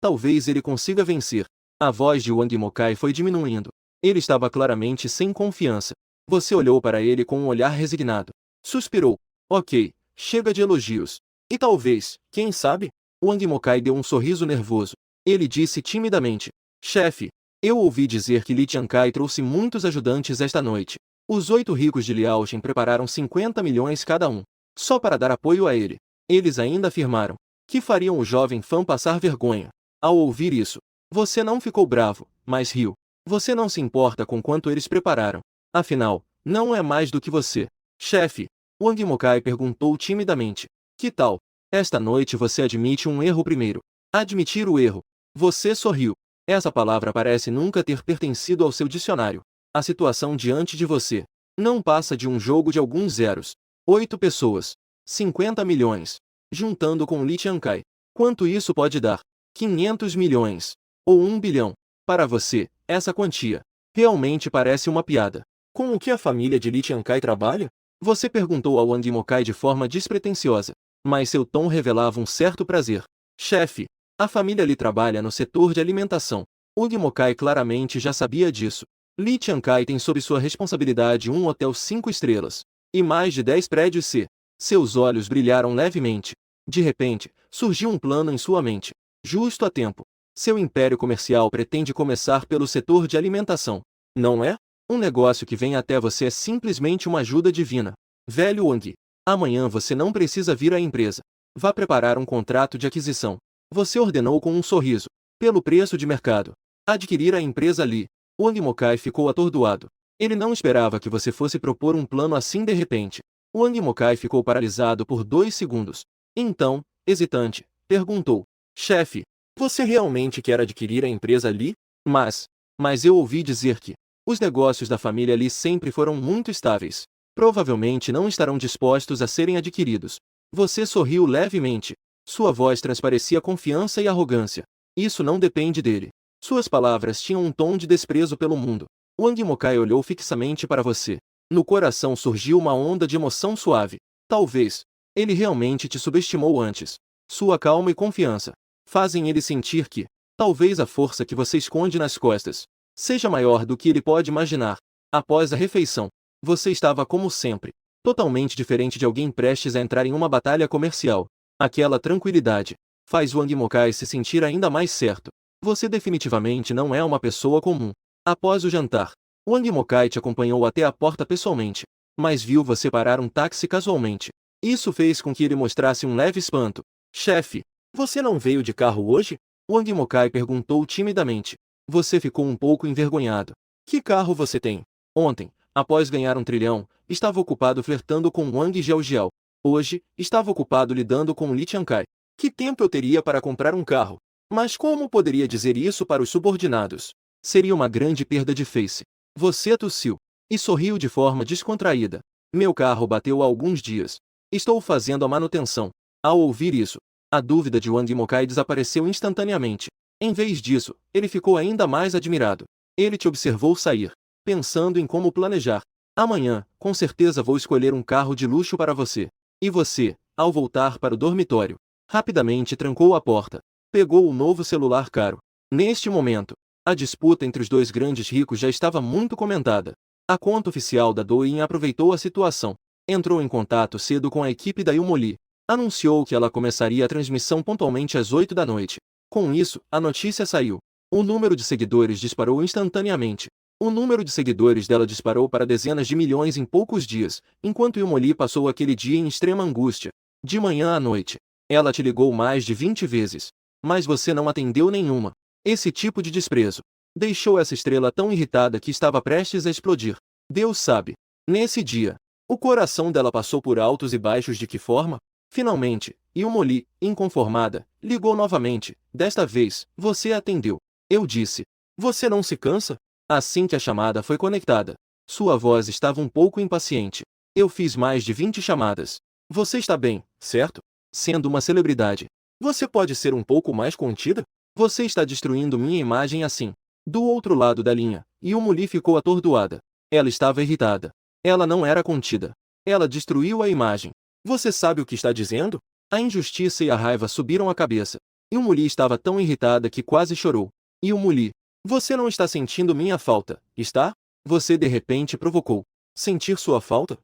Talvez ele consiga vencer. A voz de Wang Mokai foi diminuindo. Ele estava claramente sem confiança. Você olhou para ele com um olhar resignado. Suspirou. Ok, chega de elogios. E talvez, quem sabe? Wang Mokai deu um sorriso nervoso. Ele disse timidamente. Chefe, eu ouvi dizer que Li Tiankai trouxe muitos ajudantes esta noite. Os 8 ricos de Liaoxin prepararam 50 milhões cada um, só para dar apoio a ele. Eles ainda afirmaram que fariam o jovem fã passar vergonha. Ao ouvir isso, você não ficou bravo, mas riu. Você não se importa com quanto eles prepararam. Afinal, não é mais do que você. Chefe, Wang Mokai perguntou timidamente. Que tal? Esta noite você admite um erro primeiro. Admitir o erro. Você sorriu. Essa palavra parece nunca ter pertencido ao seu dicionário. A situação diante de você não passa de um jogo de alguns zeros. 8 pessoas. 50 milhões. Juntando com Li Tiankai. Quanto isso pode dar? 500 milhões. Ou 1 bilhão. Para você, essa quantia realmente parece uma piada. Com o que a família de Li Tiankai trabalha? Você perguntou ao Wang Mokai de forma despretensiosa. Mas seu tom revelava um certo prazer. Chefe, a família Li trabalha no setor de alimentação. Wang Mokai claramente já sabia disso. Li Tiankai tem sob sua responsabilidade um hotel 5 estrelas. E mais de 10 prédios C. Seus olhos brilharam levemente. De repente, surgiu um plano em sua mente. Justo a tempo. Seu império comercial pretende começar pelo setor de alimentação. Não é? Um negócio que vem até você é simplesmente uma ajuda divina. Velho Wang, amanhã você não precisa vir à empresa. Vá preparar um contrato de aquisição. Você ordenou com um sorriso. Pelo preço de mercado. Adquirir a empresa Li. Wang Mokai ficou atordoado. Ele não esperava que você fosse propor um plano assim de repente. Wang Mokai ficou paralisado por 2 segundos. Então, hesitante, perguntou. Chefe, você realmente quer adquirir a empresa Li? Mas eu ouvi dizer que os negócios da família Li sempre foram muito estáveis. provavelmente não estarão dispostos a serem adquiridos. Você sorriu levemente. Sua voz transparecia confiança e arrogância. Isso não depende dele. Suas palavras tinham um tom de desprezo pelo mundo. Wang Mokai olhou fixamente para você. No coração surgiu uma onda de emoção suave. Talvez ele realmente te subestimou antes. Sua calma e confiança fazem ele sentir que, talvez a força que você esconde nas costas, seja maior do que ele pode imaginar. Após a refeição, você estava como sempre, totalmente diferente de alguém prestes a entrar em uma batalha comercial. Aquela tranquilidade faz Wang Mokai se sentir ainda mais certo. Você definitivamente não é uma pessoa comum. Após o jantar, Wang Mokai te acompanhou até a porta pessoalmente, mas viu você parar um táxi casualmente. Isso fez com que ele mostrasse um leve espanto. Chefe, você não veio de carro hoje? Wang Mokai perguntou timidamente. Você ficou um pouco envergonhado. Que carro você tem? Ontem, após ganhar 1 trilhão, estava ocupado flertando com Wang Jiaojiao. Hoje, estava ocupado lidando com Li Qiankai. Que tempo eu teria para comprar um carro? Mas como poderia dizer isso para os subordinados? Seria uma grande perda de face. Você tossiu e sorriu de forma descontraída. Meu carro bateu há alguns dias. Estou fazendo a manutenção. Ao ouvir isso, a dúvida de Wang Mokai desapareceu instantaneamente. Em vez disso, ele ficou ainda mais admirado. Ele te observou sair, pensando em como planejar. Amanhã, com certeza vou escolher um carro de luxo para você. E você, ao voltar para o dormitório, rapidamente trancou a porta. Pegou o novo celular caro. Neste momento, a disputa entre os dois grandes ricos já estava muito comentada. A conta oficial da Douyin aproveitou a situação. Entrou em contato cedo com a equipe da Yumoli. Anunciou que ela começaria a transmissão pontualmente às 8 da noite. Com isso, a notícia saiu. O número de seguidores disparou instantaneamente. O número de seguidores dela disparou para dezenas de milhões em poucos dias, enquanto Yumoli passou aquele dia em extrema angústia. De manhã à noite, ela te ligou mais de 20 vezes. Mas você não atendeu nenhuma. Esse tipo de desprezo deixou essa estrela tão irritada que estava prestes a explodir. Deus sabe. Nesse dia, o coração dela passou por altos e baixos. De que forma? Finalmente, Yumoli, inconformada, ligou novamente. Desta vez, você atendeu. Eu disse. Você não se cansa? Assim que a chamada foi conectada, sua voz estava um pouco impaciente. Eu fiz mais de 20 chamadas. Você está bem, certo? Sendo uma celebridade, você pode ser um pouco mais contida? Você está destruindo minha imagem assim. Do outro lado da linha, Yumoli ficou atordoada. Ela estava irritada. Ela não era contida. Ela destruiu a imagem. Você sabe o que está dizendo? A injustiça e a raiva subiram a cabeça. Yumoli estava tão irritada que quase chorou. Yumoli, você não está sentindo minha falta, está? Você de repente provocou. Sentir sua falta?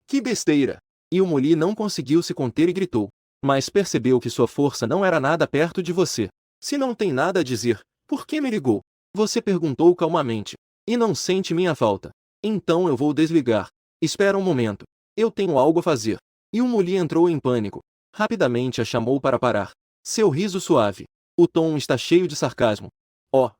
Que besteira! Yumoli não conseguiu se conter e gritou. Mas percebeu que sua força não era nada perto de você. Se não tem nada a dizer, por que me ligou? Você perguntou calmamente. E não sente minha falta. Então eu vou desligar. Espera um momento. Eu tenho algo a fazer. Yumoli entrou em pânico. Rapidamente a chamou para parar. Seu riso suave. O tom está cheio de sarcasmo. Oh!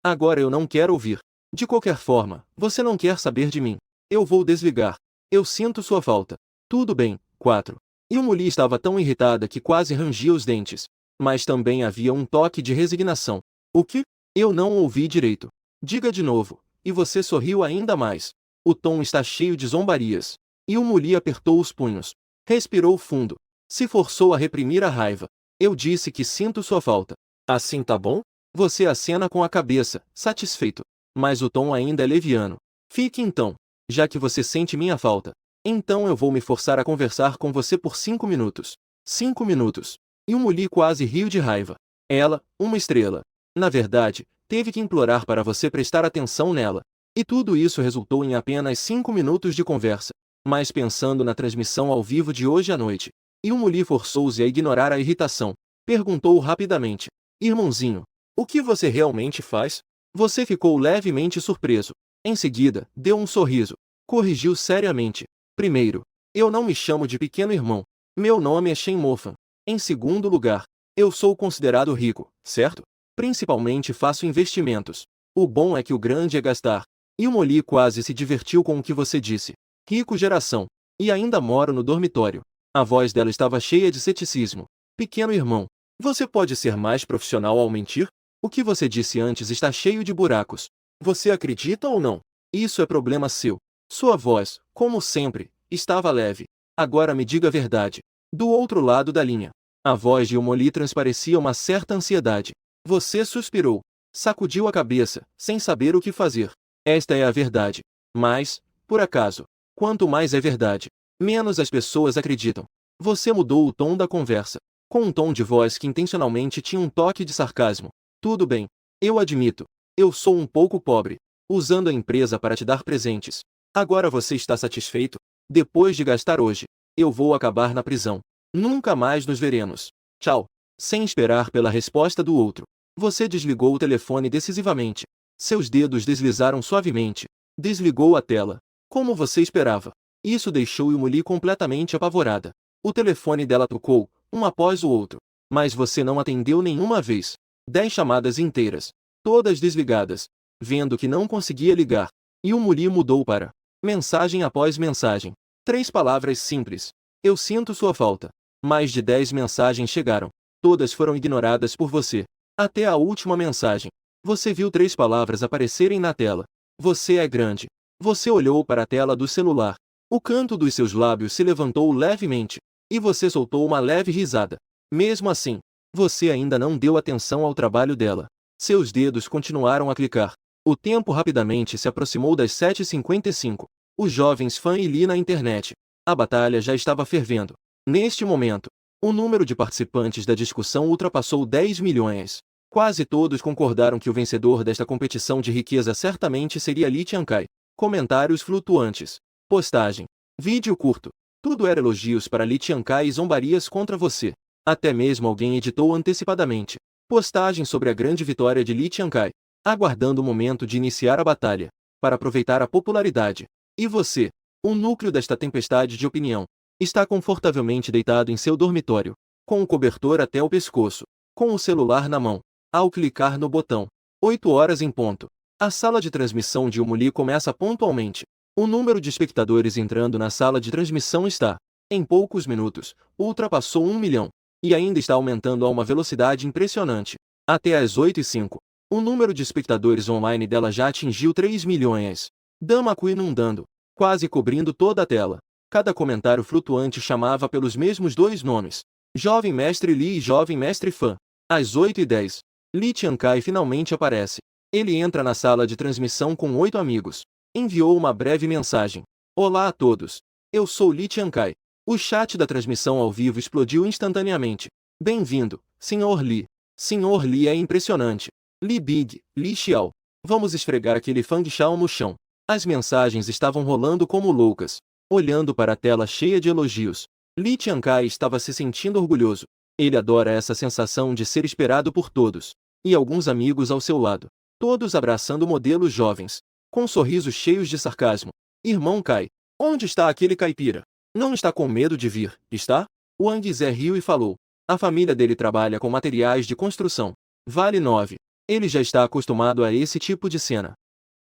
Agora eu não quero ouvir. De qualquer forma, você não quer saber de mim. Eu vou desligar. Eu sinto sua falta. Tudo bem. 4. Yumoli estava tão irritada que quase rangia os dentes. Mas também havia um toque de resignação. O que? Eu não ouvi direito. Diga de novo. E você sorriu ainda mais. O tom está cheio de zombarias. Yumoli apertou os punhos. Respirou fundo. Se forçou a reprimir a raiva. Eu disse que sinto sua falta. Assim tá bom? Você acena com a cabeça, satisfeito. Mas o tom ainda é leviano. Fique então. Já que você sente minha falta. Então eu vou me forçar a conversar com você por 5 minutos. 5 minutos. Yumoli quase riu de raiva. Ela, uma estrela. Na verdade, teve que implorar para você prestar atenção nela. E tudo isso resultou em apenas 5 minutos de conversa. Mas pensando na transmissão ao vivo de hoje à noite, Yumoli forçou-se a ignorar a irritação. Perguntou rapidamente. Irmãozinho, o que você realmente faz? Você ficou levemente surpreso. Em seguida, deu um sorriso. Corrigiu seriamente. Primeiro, eu não me chamo de pequeno irmão. Meu nome é Shen Mofan. Em segundo lugar, eu sou considerado rico, certo? Principalmente faço investimentos. O bom é que o grande é gastar. Yumoli quase se divertiu com o que você disse. Rico geração. E ainda moro no dormitório. A voz dela estava cheia de ceticismo. Pequeno irmão, você pode ser mais profissional ao mentir? O que você disse antes está cheio de buracos. Você acredita ou não? Isso é problema seu. Sua voz, como sempre, estava leve. Agora me diga a verdade. Do outro lado da linha, a voz de Yumoli transparecia uma certa ansiedade. Você suspirou. Sacudiu a cabeça, sem saber o que fazer. Esta é a verdade. Mas, por acaso, quanto mais é verdade, menos as pessoas acreditam. Você mudou o tom da conversa, com um tom de voz que intencionalmente tinha um toque de sarcasmo. Tudo bem. Eu admito. Eu sou um pouco pobre, usando a empresa para te dar presentes. Agora você está satisfeito? Depois de gastar hoje, eu vou acabar na prisão. Nunca mais nos veremos. Tchau. Sem esperar pela resposta do outro, você desligou o telefone decisivamente. Seus dedos deslizaram suavemente. Desligou a tela. Como você esperava. Isso deixou Yumoli completamente apavorada. O telefone dela tocou, um após o outro. Mas você não atendeu nenhuma vez. 10 chamadas inteiras. Todas desligadas. Vendo que não conseguia ligar, Yumoli mudou para mensagem após mensagem. 3 palavras simples. Eu sinto sua falta. Mais de 10 mensagens chegaram. Todas foram ignoradas por você. Até a última mensagem. Você viu 3 palavras aparecerem na tela. Você é grande. Você olhou para a tela do celular. O canto dos seus lábios se levantou levemente. E você soltou uma leve risada. Mesmo assim, você ainda não deu atenção ao trabalho dela. Seus dedos continuaram a clicar. O tempo rapidamente se aproximou das 7h55. Os jovens fã e Lee na internet. A batalha já estava fervendo. Neste momento, o número de participantes da discussão ultrapassou 10 milhões. Quase todos concordaram que o vencedor desta competição de riqueza certamente seria Lee Chiang-kai. Comentários flutuantes. Postagem. Vídeo curto. Tudo era elogios para Lee Chiang-kai e zombarias contra você. Até mesmo alguém editou antecipadamente. Postagem sobre a grande vitória de Lee Chiang-kai. Aguardando o momento de iniciar a batalha. Para aproveitar a popularidade. E você, o núcleo desta tempestade de opinião, está confortavelmente deitado em seu dormitório, com o cobertor até o pescoço, com o celular na mão. Ao clicar no botão, 8 horas em ponto, a sala de transmissão de Yumoli começa pontualmente. O número de espectadores entrando na sala de transmissão está, em poucos minutos, ultrapassou 1 milhão, e ainda está aumentando a uma velocidade impressionante. Até às 8h05, o número de espectadores online dela já atingiu 3 milhões. Damaku inundando, quase cobrindo toda a tela. Cada comentário flutuante chamava pelos mesmos 2 nomes. Jovem Mestre Lee e Jovem Mestre Fã. Às 8h10, Lee Chiang-kai finalmente aparece. Ele entra na sala de transmissão com 8 amigos. Enviou uma breve mensagem. Olá a todos. Eu sou Lee Chiang-kai. O chat da transmissão ao vivo explodiu instantaneamente. Bem-vindo, Sr. Lee. Sr. Lee é impressionante. Lee Big, Lee Xiao. Vamos esfregar aquele Fang Xiao no chão. As mensagens estavam rolando como loucas. Olhando para a tela cheia de elogios, Lee Chiang-kai estava se sentindo orgulhoso. Ele adora essa sensação de ser esperado por todos. E alguns amigos ao seu lado. Todos abraçando modelos jovens. Com sorrisos cheios de sarcasmo. Irmão Kai, onde está aquele caipira? Não está com medo de vir, está? Wang Zé riu e falou. A família dele trabalha com materiais de construção. Vale 9. Ele já está acostumado a esse tipo de cena.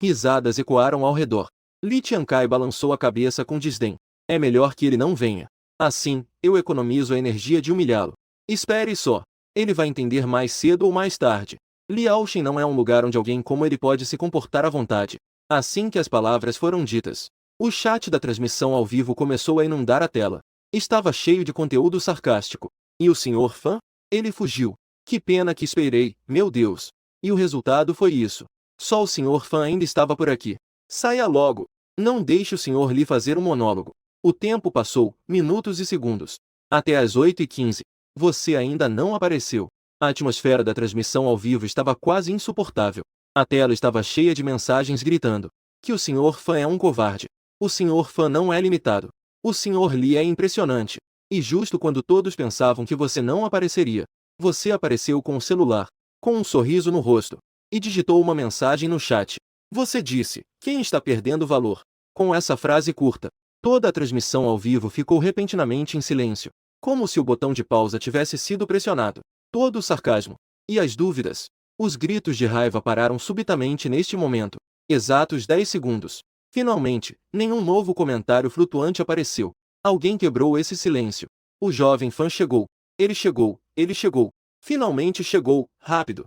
Risadas ecoaram ao redor. Lee Chiang-kai balançou a cabeça com desdém. É melhor que ele não venha. Assim, eu economizo a energia de humilhá-lo. Espere só. Ele vai entender mais cedo ou mais tarde. Liaoshen não é um lugar onde alguém como ele pode se comportar à vontade. Assim que as palavras foram ditas, o chat da transmissão ao vivo começou a inundar a tela. Estava cheio de conteúdo sarcástico. E o Sr. Fã? Ele fugiu. Que pena que esperei, meu Deus. E o resultado foi isso. Só o Sr. Fã ainda estava por aqui. Saia logo. Não deixe o Sr. Lee fazer um monólogo. O tempo passou, minutos e segundos. Até às 8h15. Você ainda não apareceu. A atmosfera da transmissão ao vivo estava quase insuportável. A tela estava cheia de mensagens gritando que o Sr. Fã é um covarde. O Sr. Fã não é limitado. O Sr. Lee é impressionante. E justo quando todos pensavam que você não apareceria, você apareceu com o celular, com um sorriso no rosto, e digitou uma mensagem no chat. Você disse, quem está perdendo valor? Com essa frase curta, toda a transmissão ao vivo ficou repentinamente em silêncio, como se o botão de pausa tivesse sido pressionado. Todo o sarcasmo e as dúvidas, os gritos de raiva pararam subitamente neste momento. Exatos 10 segundos. Finalmente, nenhum novo comentário flutuante apareceu. Alguém quebrou esse silêncio. O jovem fã chegou. Ele chegou, ele chegou. Finalmente chegou, rápido.